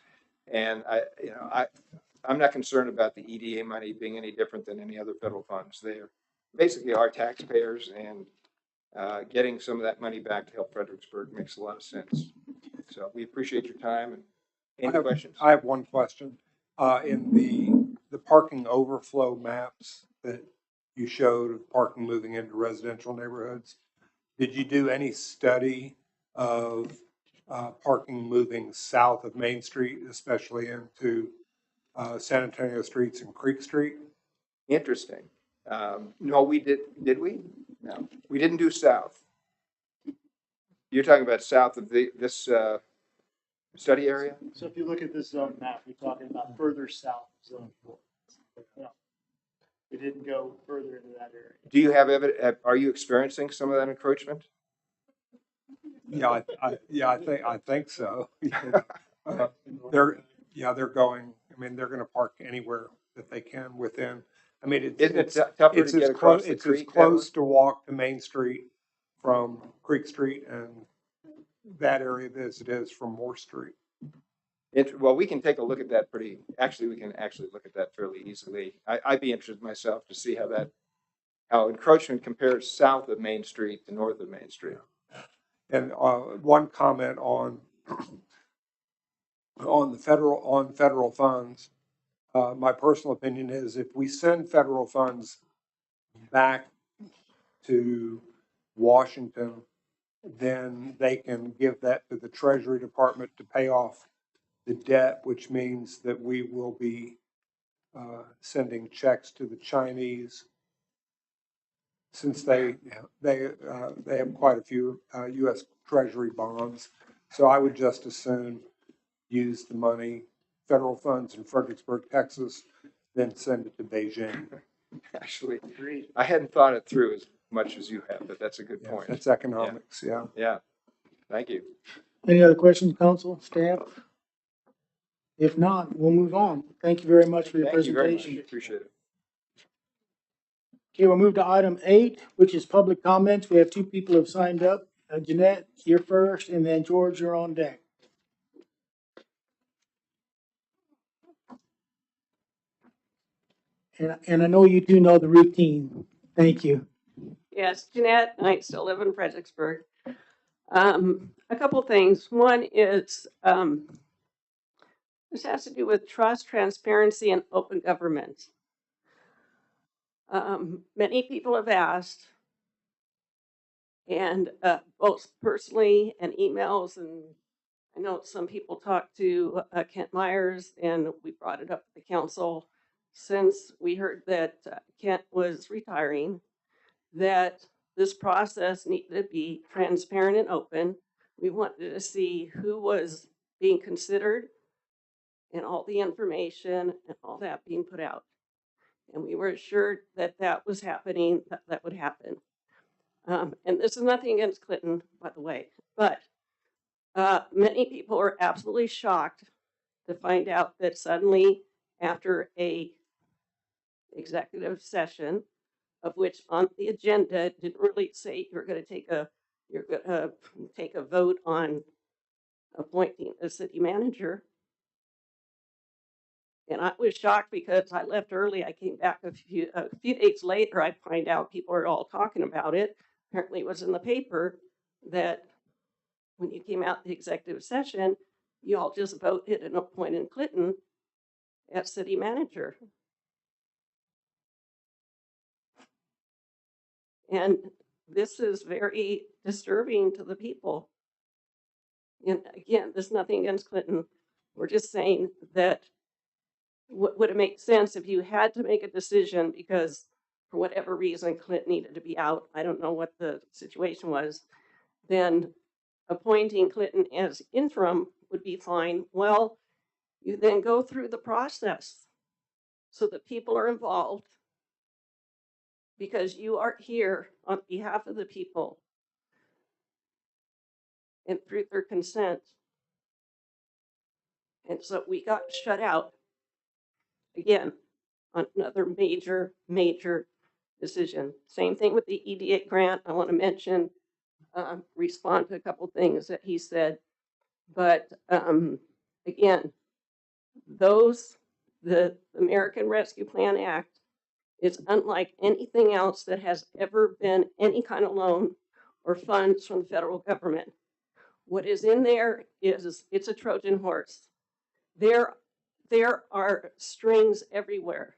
And I'm not concerned about the EDA money being any different than any other federal funds. They're basically our taxpayers, and getting some of that money back to help Fredericksburg makes a lot of sense. So we appreciate your time. And any questions? I have one question. In the parking overflow maps that you showed of parking moving into residential neighborhoods, did you do any study of parking moving south of Main Street, especially into San Antonio Streets and Creek Street? Interesting. No, we did. Did we? No, we didn't do south. You're talking about south of this study area? So if you look at this zone map, you're talking about further south of zone 4. No, we didn't go further into that area. Do you have evidence? Are you experiencing some of that encroachment? Yeah, I think so. They're going. I mean, they're going to park anywhere that they can within. I mean, Isn't it tougher to get across the it's creek? as close to walk to Main Street from Creek Street and that area as it is from Moore Street. Well, we can take a look at that we can actually look at that fairly easily. I'd be interested myself to see how encroachment compares south of Main Street to north of Main Street. And one comment on federal funds. My personal opinion is if we send federal funds back to Washington, then they can give that to the Treasury Department to pay off the debt, which means that we will be sending checks to the Chinese, since they have quite a few U.S. Treasury bonds. So I would just as soon use the money, federal funds in Fredericksburg, Texas, then send it to Beijing. Actually, I hadn't thought it through as much as you have, but that's a good point. That's economics, yeah. Yeah. Thank you. Any other questions, council, staff? If not, we'll move on. Thank you very much for your Thank you very presentation. much. Appreciate it. Okay, we'll move to item 8, which is public comments. We have 2 people who have signed up. Jeanette, you're first, and then George, you're on deck. And I know you do know the routine. Thank you. Yes, Jeanette, I still live in Fredericksburg. A couple things. One is this has to do with trust, transparency, and open government. Many people have asked, and both personally and emails, and I know some people talked to Kent Myers, and we brought it up to the council since we heard that Kent was retiring, that this process needed to be transparent and open. We wanted to see who was being considered and all the information and all that being put out. And we were assured that that was happening, that would happen. And this is nothing against Clinton, by the way, but many people were absolutely shocked to find out that suddenly, after a executive session, of which on the agenda didn't really say you're going to take a vote on appointing a city manager. And I was shocked because I left early. I came back a few days later. I find out people are all talking about it. Apparently, it was in the paper that when you came out the executive session, you all just voted and appointed Clinton as city manager. And this is very disturbing to the people. And again, there's nothing against Clinton. We're just saying that would it make sense if you had to make a decision because for whatever reason Clinton needed to be out, I don't know what the situation was, then appointing Clinton as interim would be fine. Well, You then go through the process so that people are involved because you are here on behalf of the people and through their consent. And so we got shut out again on another major decision. Same thing with the EDA grant. I want to mention, respond to a couple things that he said. But again, the American Rescue Plan Act is unlike anything else that has ever been any kind of loan or funds from the federal government. What is in there is it's a Trojan horse. There are strings everywhere,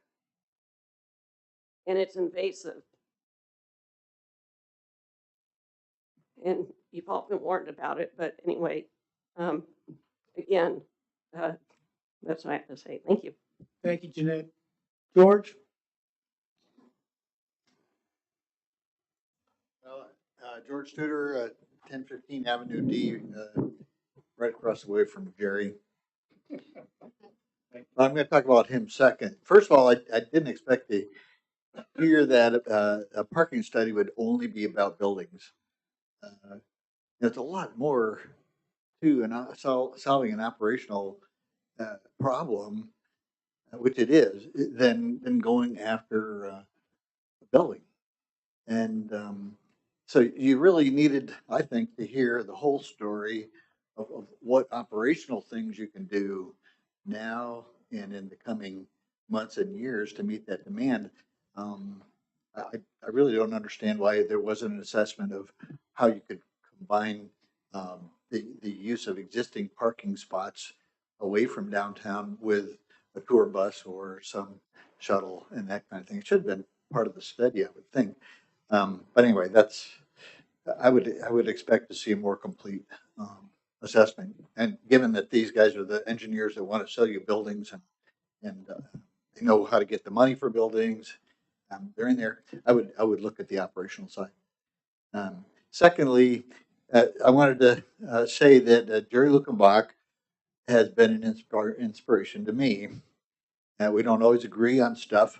and it's invasive. And you've all been warned about it, but anyway, again, that's what I have to say. Thank you. Thank you, Jeanette. George? George Tudor, 1015 Avenue D, right across the way from Jerry. I'm going to talk about him second. First of all, I didn't expect to hear that a parking study would only be about buildings. There's a lot more to solving an operational problem, which it is, than going after a building. And so you really needed, I think, to hear the whole story of what operational things you can do now and in the coming months and years to meet that demand. I really don't understand why there wasn't an assessment of how you could combine the use of existing parking spots away from downtown with a tour bus or some shuttle and that kind of thing. It should have been part of the study, I would think. But anyway, I would expect to see a more complete assessment. And given that these guys are the engineers that want to sell you buildings and they know how to get the money for buildings, they're in there. I would look at the operational side. Secondly, I wanted to say that Jerry Lukenbach has been an inspiration to me. We don't always agree on stuff,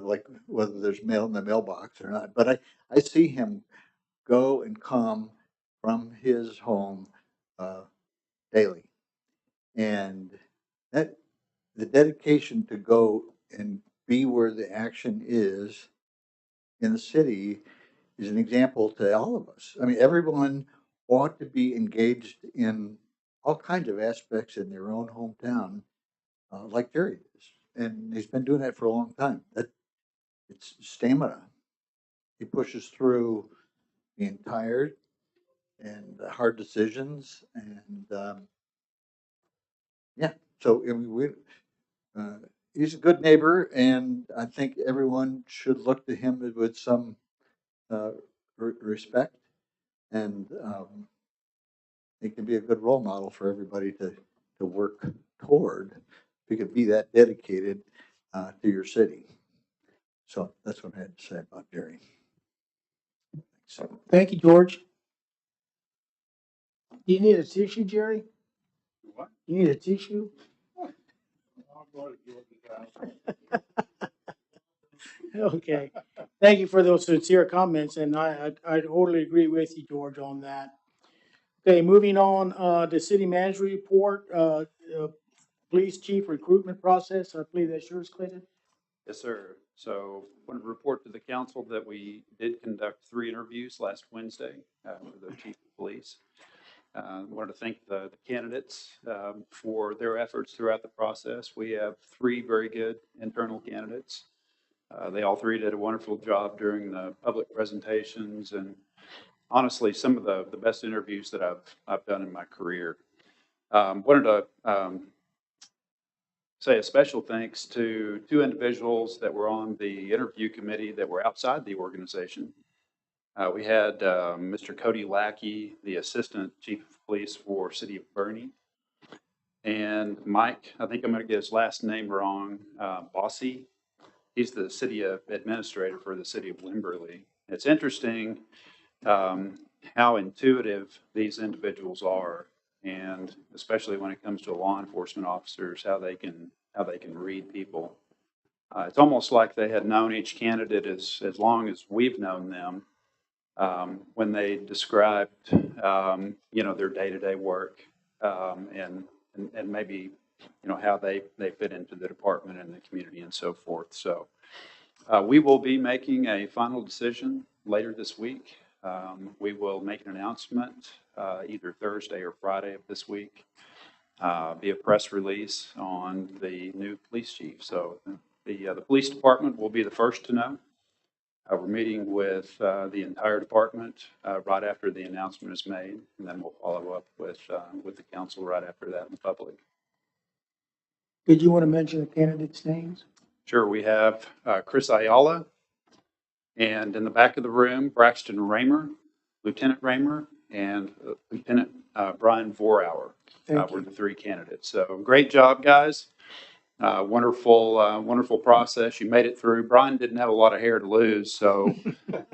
like whether there's mail in the mailbox or not, but I see him go and come from his home daily. And that the dedication to go and be where the action is in the city is an example to all of us. I mean, everyone ought to be engaged in all kinds of aspects in their own hometown, like Jerry is. And he's been doing that for a long time. It's stamina. He pushes through being tired and hard decisions. And yeah, so I mean, he's a good neighbor, and I think everyone should look to him with some respect. And he can be a good role model for everybody to work toward. If you could be that dedicated to your city. So that's what I had to say about Jerry. Thank you, George. Do you need a tissue, Jerry? What? You need a tissue? Okay. Thank you for those sincere comments, and I totally agree with you, George, on that. Okay, moving on, the city manager report, police chief recruitment process. I believe that's yours, Clinton. Yes, sir. So I want to report to the council that we did conduct 3 interviews last Wednesday for the chief of police. I wanted to thank the candidates for their efforts throughout the process. We have 3 very good internal candidates. They all 3 did a wonderful job during the public presentations and honestly some of the best interviews that I've done in my career. Wanted to say a special thanks to 2 individuals that were on the interview committee that were outside the organization. We had Mr. Cody Lackey, the Assistant Chief of Police for City of Bernie, and Mike, I think I'm going to get his last name wrong, Bossy. He's the City Administrator for the City of Wimberley. It's interesting how intuitive these individuals are and especially when it comes to law enforcement officers, how they can read people. It's almost like they had known each candidate as long as we've known them, when they described, their day-to-day work, and maybe, how they fit into the department and the community and so forth. So we will be making a final decision later this week. We will make an announcement either Thursday or Friday of this week via press release on the new police chief. So the police department will be the first to know. We're meeting with the entire department right after the announcement is made, and then we'll follow up with the council right after that in the public. Did you want to mention the candidates' names? Sure, we have Chris Ayala, and in the back of the room, Braxton Raymer, Lieutenant Raymer, and Lieutenant Brian Vorauer were the three candidates. So great job, guys. Wonderful process. You made it through. Brian didn't have a lot of hair to lose, so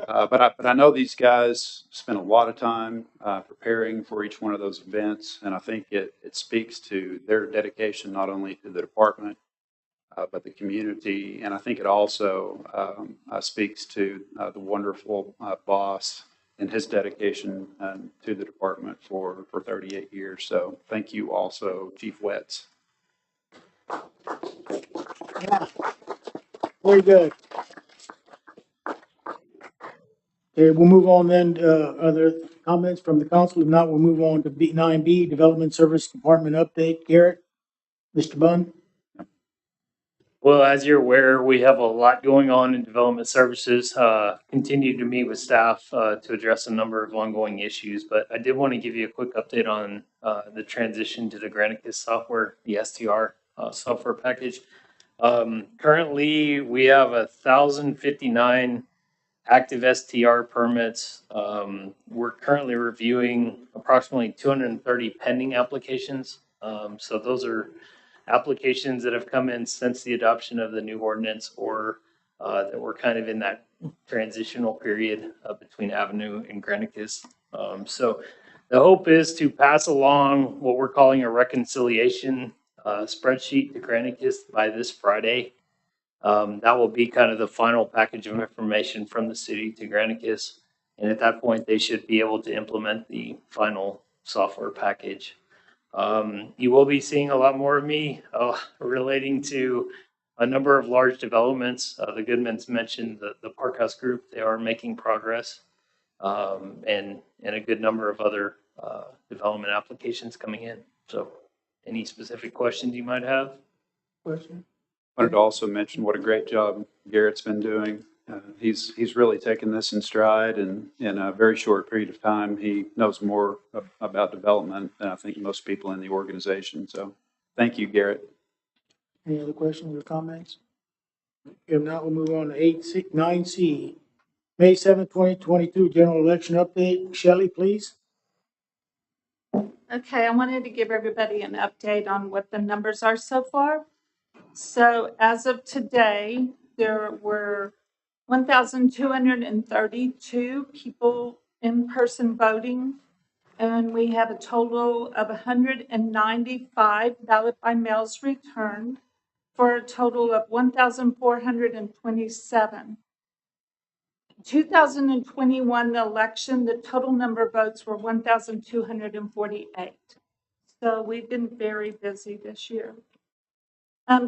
but I know these guys spent a lot of time preparing for each one of those events, and I think it speaks to their dedication not only to the department but the community, and I think it also speaks to the wonderful boss and his dedication to the department for 38 years. So thank you also, Chief Wetz. Yeah. Very good. Okay, we'll move on then to other comments from the council. If not, we'll move on to 9B, Development Service Department update. Garrett, Mr. Bunn? Well, as you're aware, we have a lot going on in development services. Continue to meet with staff to address a number of ongoing issues, but I did want to give you a quick update on the transition to the Granicus software, the STR software package. Currently, we have 1,059 active STR permits. We're currently reviewing approximately 230 pending applications. So those are applications that have come in since the adoption of the new ordinance, or that we're kind of in that transitional period between Avenue and Granicus. So the hope is to pass along what we're calling a reconciliation spreadsheet to Granicus by this Friday. That will be kind of the final package of information from the city to Granicus. And at that point, they should be able to implement the final software package. You will be seeing a lot more of me relating to a number of large developments. The Goodmans mentioned the Parkhouse Group. They are making progress, and a good number of other development applications coming in. So any specific questions you might have? Question? I wanted to also mention what a great job Garrett's been doing. He's really taken this in stride, and in a very short period of time, he knows more about development than I think most people in the organization. So thank you, Garrett. Any other questions or comments? If not, we'll move on to 9C. May 7th, 2022, general election update. Shelley, please. Okay, I wanted to give everybody an update on what the numbers are so far. So as of today, there were 1,232 people in person voting, and we have a total of 195 ballot by mails returned for a total of 1,427. 2021, the election, the total number of votes were 1,248. So we've been very busy this year.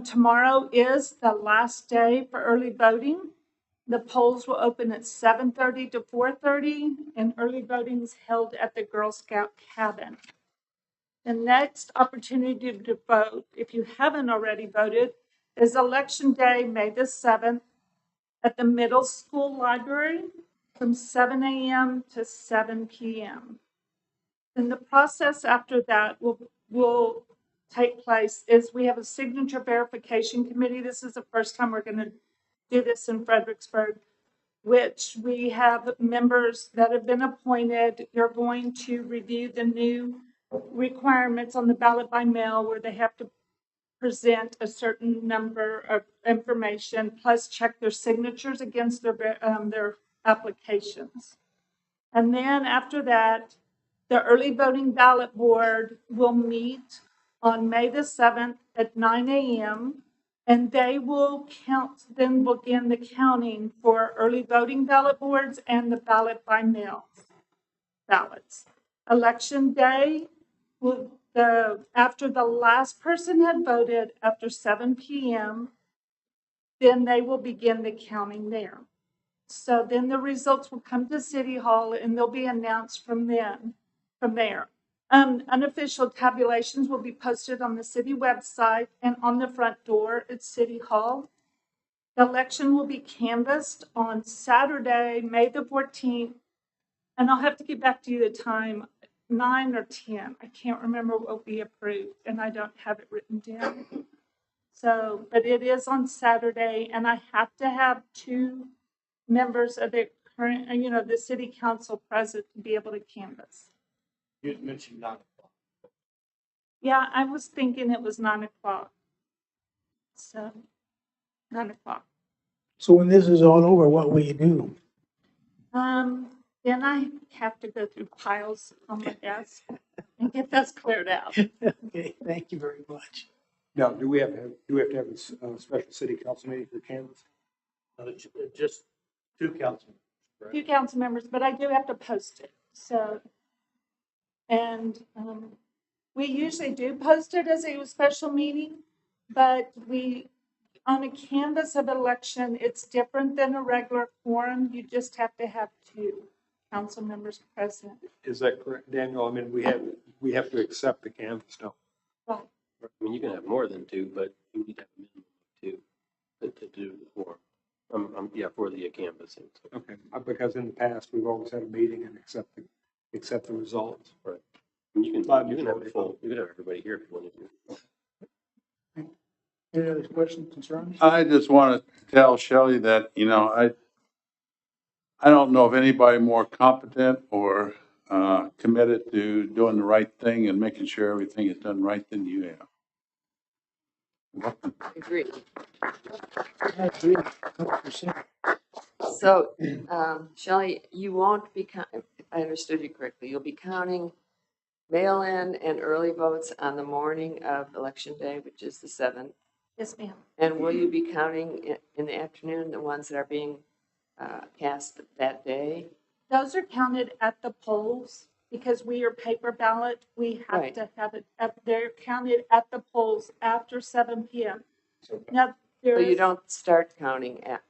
Tomorrow is the last day for early voting. The polls will open at 7:30 to 4:30, and early voting is held at the Girl Scout cabin. The next opportunity to vote, if you haven't already voted, is Election Day, May the 7th, at the middle school library from 7 a.m. to 7 p.m. And the process after that will take place is we have a signature verification committee. This is the first time we're going to do this in Fredericksburg, which we have members that have been appointed. You're going to review the new requirements on the ballot by mail, where they have to present a certain number of information, plus check their signatures against their applications. And then after that, The early voting ballot board will meet on May the 7th at 9 a.m. And they will then begin the counting for early voting ballot boards and the ballot by mail ballots. Election day, after the last person had voted after 7 p.m., then they will begin the counting there. So then the results will come to City Hall and they'll be announced from there. Unofficial tabulations will be posted on the city website and on the front door at City Hall. The election will be canvassed on Saturday, May the 14th, and I'll have to get back to you the time, 9 or 10. I can't remember what we approved, and I don't have it written down. So, but it is on Saturday, and I have to have 2 members of the current, the city council present to be able to canvass. You mentioned 9 o'clock. Yeah, I was thinking it was 9 o'clock. So, 9 o'clock. So when this is all over, what will you do? Then I have to go through piles on my desk and get those cleared out. Okay, thank you very much. Now, do we have to have a special city council meeting for canvass? Just 2 councilmen. Right? 2 council members, but I do have to post it. So, and we usually do post it as a special meeting, but on a canvass of election, it's different than a regular quorum. You just have to have 2 council members present. Is that correct, Daniel? I mean, we have to accept the canvass, don't Right. I mean, you can have more than 2, but you need to have a minimum of 2 to do the form. Yeah, for the canvassing. So. we? Okay, because in the past, we've always had a meeting and accept the results. Right. And you can have everybody here if you want to do. Any other questions, concerns? I just want to tell Shelley that, I don't know of anybody more competent or committed to doing the right thing and making sure everything is done right than you have. Agree. I agree, 100%. So, Shelley, you won't be, if I understood you correctly, you'll be counting mail-in and early votes on the morning of Election Day, which is the 7th. Yes, ma'am. And will you be counting in the afternoon the ones that are being cast that day? Those are counted at the polls because we are paper ballot. We have Right. to have it they're counted at the polls after 7 p.m. Now, So you don't start counting at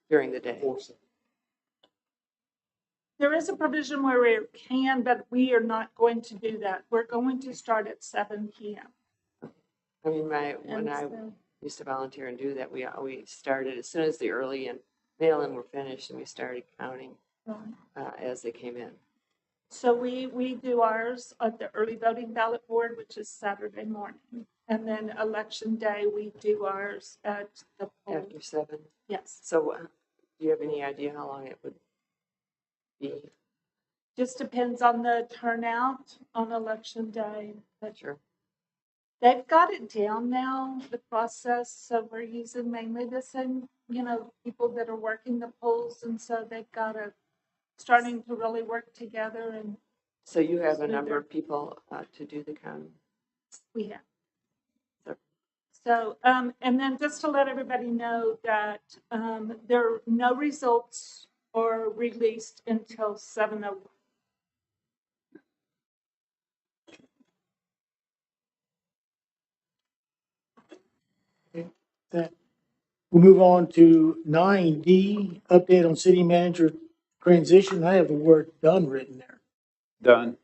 during the day? There is a provision where we can, but we are not going to do that. We're going to start at 7 p.m. I mean, when And I so- used to volunteer and do that, we started as soon as the early and mail-in were finished, and we started counting as they came in. So we do ours at the early voting ballot board, which is Saturday morning. And then election day, we do ours at the poll. After 7? Yes. So do you have any idea how long it would be? Just depends on the turnout on election day. But Sure. they've got it down now, the process. So we're using mainly the same, people that are working the polls. And so they've got starting to really work together. And So you have a Smooth number there. of people to do the counting? we have. Sure. So, and then just to let everybody know that there are no results are released until 7:01. We'll move on to 9D, update on city manager transition. I have the word done written there. Done.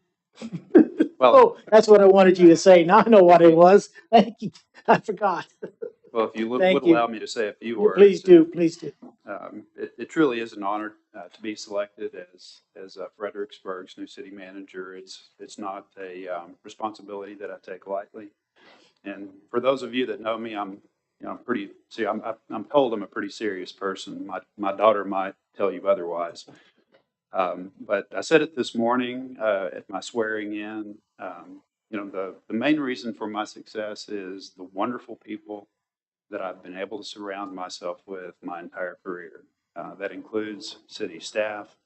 Well, Oh, that's what I wanted you to say. Now I know what it was. Thank you. I forgot. well, if you would Thank you. allow me to say a few words. Please do, please do. It truly is an honor to be selected as Fredericksburg's new city manager. It's not a responsibility that I take lightly. And for those of you that know me, I'm told I'm a pretty serious person. My daughter might tell you otherwise. But I said it this morning at my swearing in. The main reason for my success is the wonderful people that I've been able to surround myself with my entire career. That includes city staff,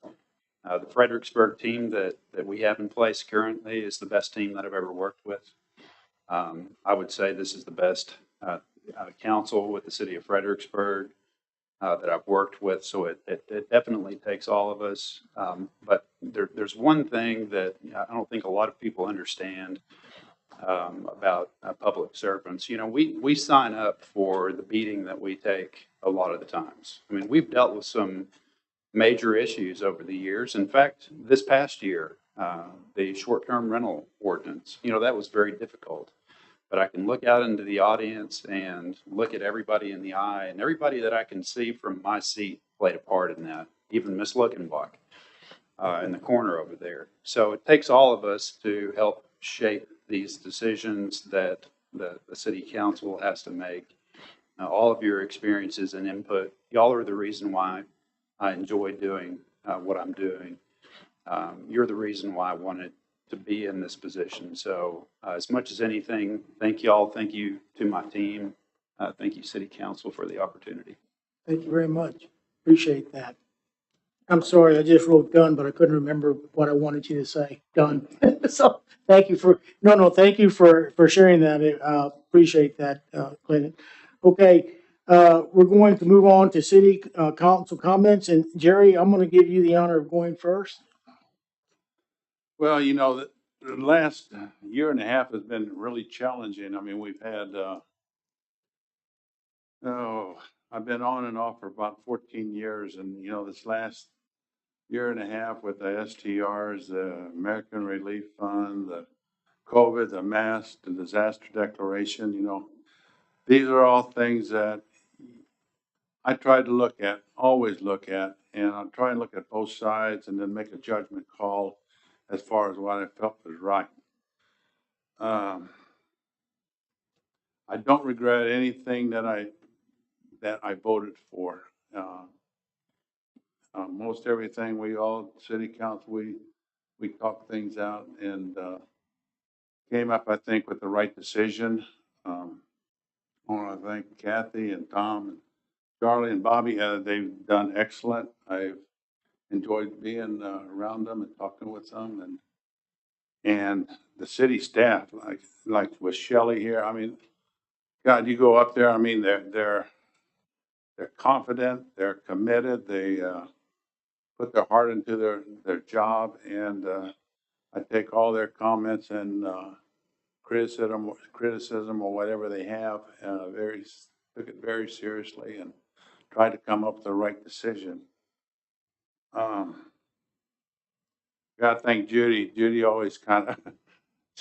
The Fredericksburg team that we have in place currently is the best team that I've ever worked with. I would say this is the best council with the city of Fredericksburg that I've worked with. So it definitely takes all of us. But there's one thing that I don't think a lot of people understand about public servants. You know, we sign up for the beating that we take a lot of the times. I mean, we've dealt with some major issues over the years. In fact, this past year, the short-term rental ordinance, you know, that was very difficult. But I can look out into the audience and look at everybody in the eye, and everybody that I can see from my seat played a part in that, even Miss Luckenbach in the corner over there. So it takes all of us to help shape these decisions that the city council has to make. All of your experiences and input, y'all are the reason why I enjoy doing what I'm doing. You're the reason why I wanted to be in this position. So as much as anything, thank y'all. Thank you to my team. Thank you, City Council, for the opportunity. Thank you very much. Appreciate that. I'm sorry, I just wrote done, but I couldn't remember what I wanted you to say. Done. So thank you thank you for sharing that. Appreciate that, Clinton. Okay, we're going to move on to city council comments. And Jerry, I'm going to give you the honor of going first. Well, you know, the last year and a half has been really challenging. I mean, we've had, I've been on and off for about 14 years. And, you know, this last year and a half with the STRs, the American Relief Fund, the COVID, the mask, the disaster declaration, you know, these are all things that I try to look at, always look at, and I'll try and look at both sides and then make a judgment call as far as what I felt was right. I don't regret anything that I voted for. Most everything city council, we talked things out and came up, I think, with the right decision. I want to thank Kathy and Tom and Charlie and Bobby. They've done excellent. I've enjoyed being around them and talking with them, and the city staff, like with Shelley here. I mean, God, you go up there. I mean, they're confident, they're committed, they put their heart into their job, and I take all their comments and criticism or whatever they have, took it very seriously and tried to come up with the right decision. Got to thank Judy. Judy always kind of,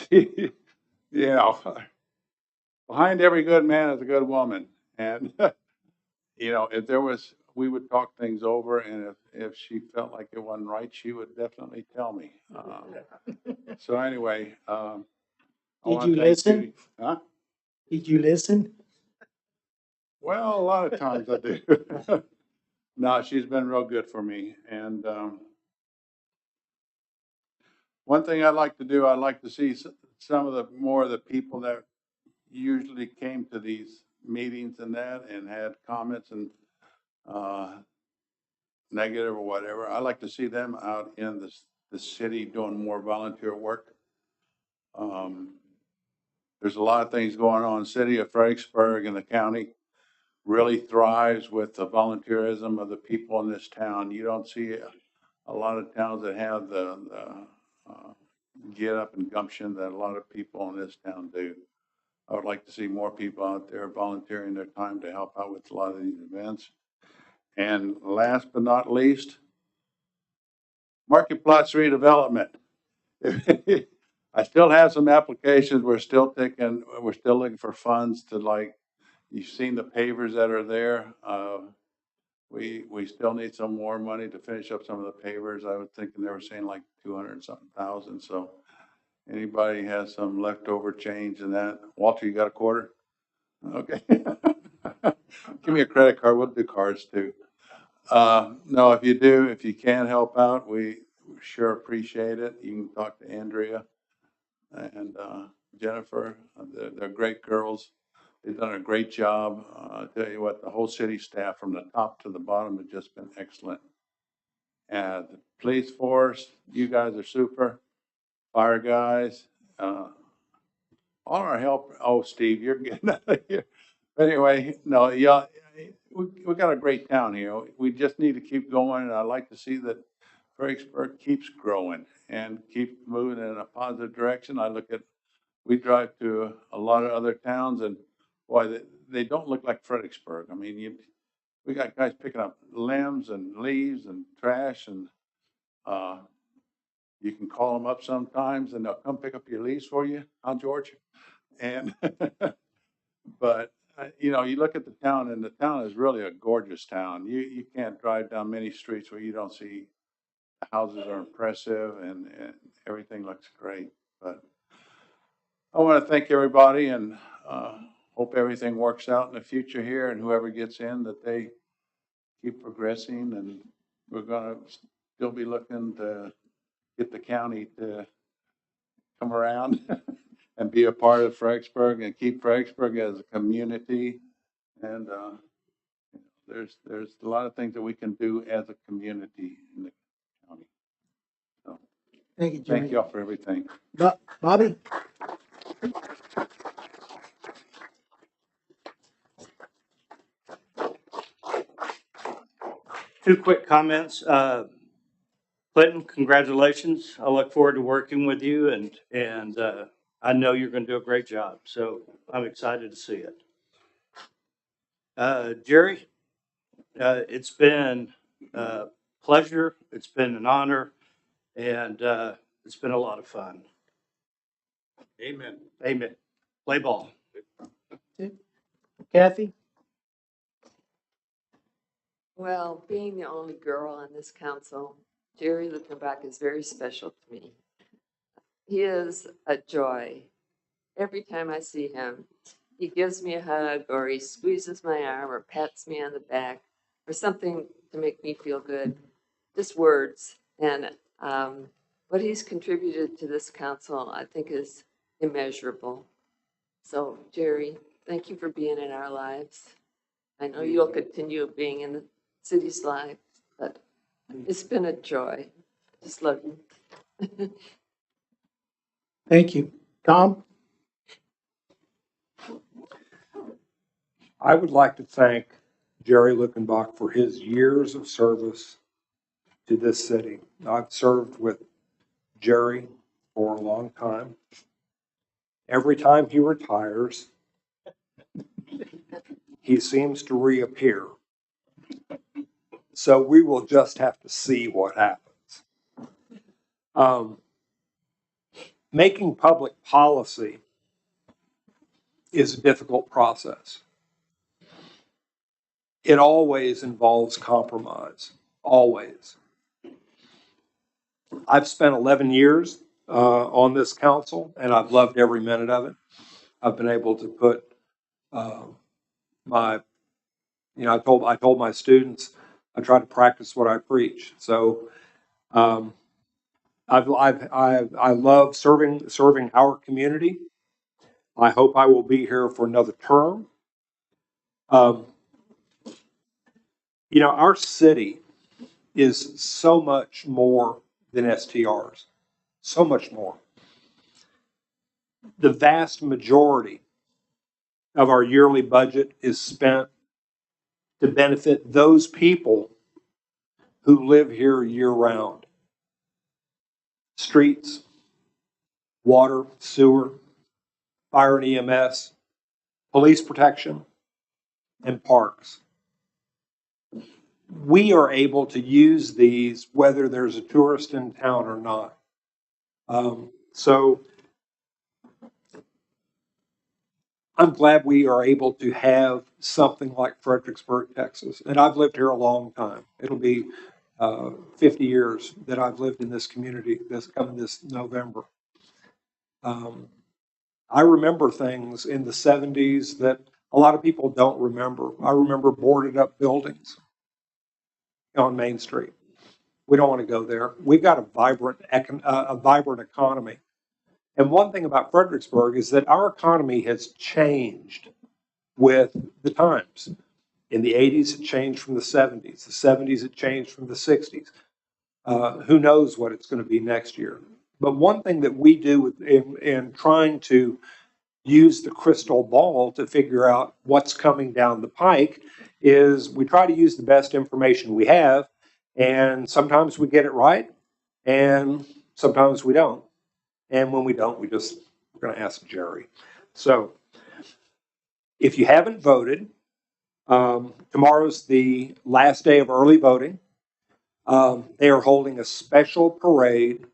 you know, behind every good man is a good woman, and you know, if there was, we would talk things over, and if she felt like it wasn't right, she would definitely tell me. So anyway, I Did want you to thank listen? Judy. Huh? Did you listen? Well, a lot of times I do. No, she's been real good for me. And one thing I like to do, I like to see some of the more of the people that usually came to these meetings and that and had comments and negative or whatever. I like to see them out in the city doing more volunteer work. There's a lot of things going on. The city of Fredericksburg and the county really thrives with the volunteerism of the people in this town. You don't see a lot of towns that have the get up and gumption that a lot of people in this town do. I would like to see more people out there volunteering their time to help out with a lot of these events. And last but not least, Market Plots Redevelopment. I still have some applications. We're still looking for funds to, like, you've seen the pavers that are there. We still need some more money to finish up some of the pavers. I was thinking they were saying like 200 something thousand. So anybody has some leftover change in that? Walter, you got a quarter? Okay. Give me a credit card. We'll do cards too. No, if you can help out, we sure appreciate it. You can talk to Andrea and Jennifer. They're great girls. They've done a great job. I tell you what, the whole city staff from the top to the bottom have just been excellent. The police force, you guys are super. Fire guys, all our help. Oh, Steve, you're getting out of here. But anyway, no, yeah, we got a great town here. We just need to keep going, and I'd like to see that Fredericksburg keeps growing and keep moving in a positive direction. We drive to a lot of other towns, and boy, they don't look like Fredericksburg. I mean, we got guys picking up limbs and leaves and trash, and you can call them up sometimes, and they'll come pick up your leaves for you, huh, George? And but you look at the town, and the town is really a gorgeous town. You can't drive down many streets where you don't see the houses are impressive, and everything looks great. But I want to thank everybody, and hope everything works out in the future here, and whoever gets in, that they keep progressing, and we're going to still be looking to get the county to come around and be a part of Fredericksburg and keep Fredericksburg as a community. And there's a lot of things that we can do as a community in the county. So Thank you, Jimmy. thank y'all for everything. Bobby? Two quick comments. Clinton, congratulations. I look forward to working with you, and I know you're going to do a great job. So I'm excited to see it. Jerry, it's been a pleasure. It's been an honor, and it's been a lot of fun. Amen. Amen. Play ball. Kathy? Well, being the only girl on this council, Jerry Lippenbach is very special to me. He is a joy. Every time I see him, he gives me a hug, or he squeezes my arm, or pats me on the back, or something to make me feel good. Just words. And what he's contributed to this council, I think, is immeasurable. So, Jerry, thank you for being in our lives. I know you'll continue being in the city's life, but it's been a joy. Just love you. Thank you. Tom? I would like to thank Jerry Luckenbach for his years of service to this city. I've served with Jerry for a long time. Every time he retires, he seems to reappear. So we will just have to see what happens. Making public policy is a difficult process. It always involves compromise, always. I've spent 11 years on this council, and I've loved every minute of it. I've been able to put I told my students, I try to practice what I preach. So I love serving our community. I hope I will be here for another term. Our city is so much more than STRs, so much more. The vast majority of our yearly budget is spent to benefit those people who live here year round. Streets, water, sewer, fire and EMS, police protection, and parks. We are able to use these whether there's a tourist in town or not. So I'm glad we are able to have something like Fredericksburg, Texas. And I've lived here a long time. It'll be 50 years that I've lived in this community this November. I remember things in the 70s that a lot of people don't remember. I remember boarded up buildings on Main Street. We don't want to go there. We've got a vibrant economy. And one thing about Fredericksburg is that our economy has changed with the times. In the 80s, it changed from the 70s. The 70s, it changed from the 60s. Who knows what it's going to be next year? But one thing that we do in trying to use the crystal ball to figure out what's coming down the pike is we try to use the best information we have, and sometimes we get it right, and sometimes we don't. And when we don't, we're going to ask Jerry. So if you haven't voted, tomorrow's the last day of early voting. They are holding a special parade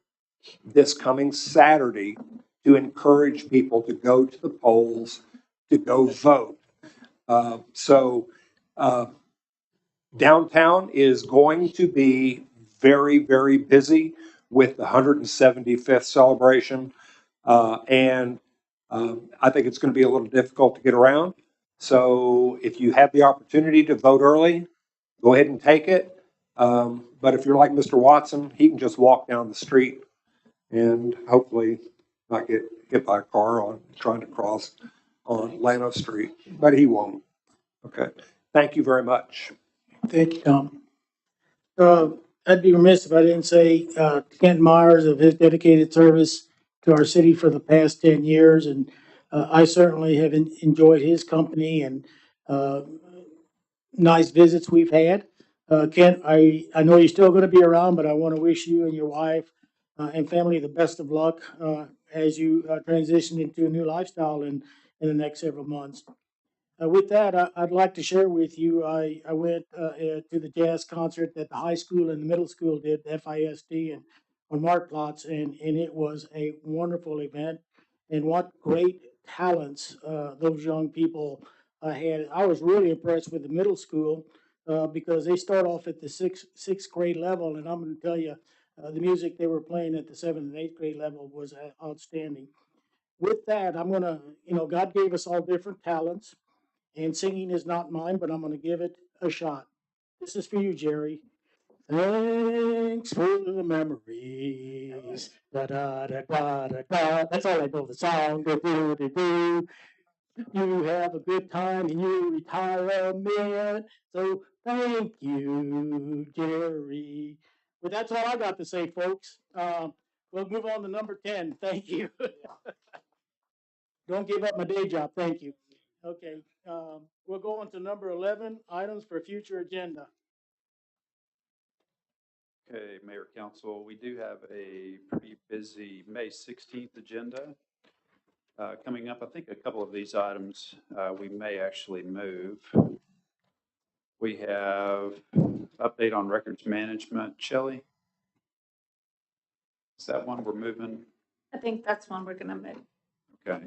this coming Saturday to encourage people to go to the polls, to go vote. So downtown is going to be very, very busy with the 175th celebration. And I think it's going to be a little difficult to get around. So if you have the opportunity to vote early, go ahead and take it. But if you're like Mr. Watson, he can just walk down the street and hopefully not get hit by a car on trying to cross on Lano Street, but he won't. Okay. Thank you very much. Thank you, Tom. I'd be remiss if I didn't say, Kent Myers of his dedicated service to our city for the past 10 years. And, I certainly have enjoyed his company and, nice visits we've had. Kent, I know you're still going to be around, but I want to wish you and your wife, and family the best of luck, as you, transition into a new lifestyle in the next several months. With that, I'd like to share with you, I went to the jazz concert that the high school and the middle school did, FISD, and on Mark Plots, and it was a wonderful event. And what great talents those young people had. I was really impressed with the middle school because they start off at the sixth grade level, and I'm going to tell you, the music they were playing at the seventh and eighth grade level was outstanding. With that, I'm going to, God gave us all different talents. And singing is not mine, but I'm going to give it a shot. This is for you, Jerry. Thanks for the memories. Da da da da da da. That's all I know the song. Do do do do. You have a good time in your retirement. So thank you, Jerry. But that's all I got to say, folks. We'll move on to number 10. Thank you. Don't give up my day job. Thank you. Okay, we'll go on to number 11, items for future agenda. Okay, Mayor, Council, we do have a pretty busy May 16th agenda coming up. I think a couple of these items we may actually move. We have update on records management. Shelley? Is that one we're moving? I think that's one we're gonna move. Okay.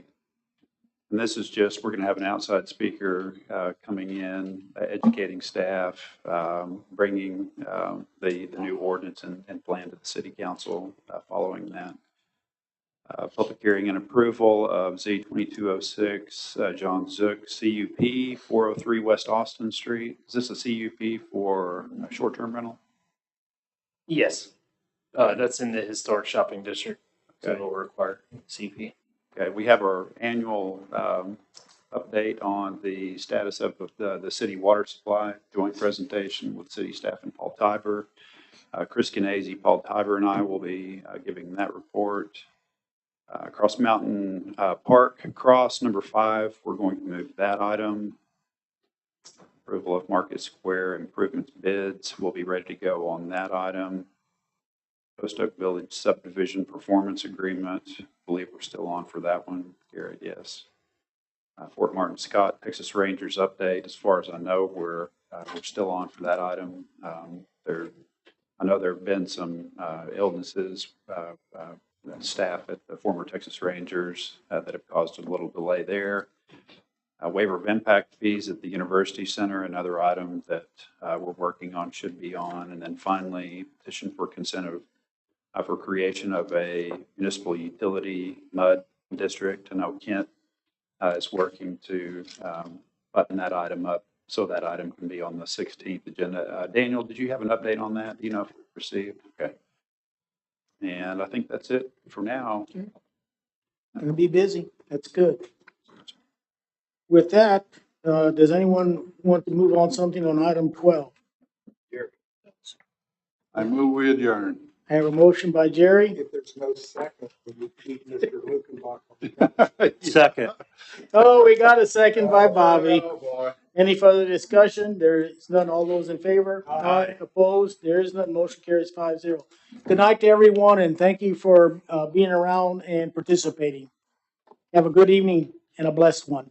And this is just, we're going to have an outside speaker coming in, educating staff, bringing the new ordinance and plan to the city council following that. Public hearing and approval of Z 2206, John Zook, CUP, 403 West Austin Street. Is this a CUP for a short-term rental? Yes, that's in the historic shopping district, so Okay. it'll require CP. Okay, we have our annual update on the status of the city water supply, joint presentation with city staff and Paul Tiber. Chris Canese, Paul Tiber, and I will be giving that report. Cross Mountain Park, Cross, number 5, we're going to move that item. Approval of Market Square improvements bids, we'll be ready to go on that item. Post Oak Village subdivision performance agreement, I believe we're still on for that one. Garrett, yes. Fort Martin Scott, Texas Rangers update. As far as I know, we're still on for that item. I know there have been some illnesses, staff at the former Texas Rangers that have caused a little delay there. Waiver of impact fees at the University Center, another item that we're working on, should be on. And then finally, petition for consent for creation of a municipal utility MUD district. I know Kent is working to button that item up so that item can be on the 16th agenda. Daniel, did you have an update on that? Do you know if we received? Okay. And I think that's it for now. Gonna be busy. That's good. With that, does anyone want to move on something on item 12? I move we adjourn. I have a motion by Jerry. If there's no second, will you keep Mr. Lukenbach? Second. Oh, we got a second by Bobby. Oh, boy. Any further discussion? There is none. All those in favor? Aye. Opposed? There is none. Motion carries 5-0. Good night to everyone, and thank you for being around and participating. Have a good evening and a blessed one.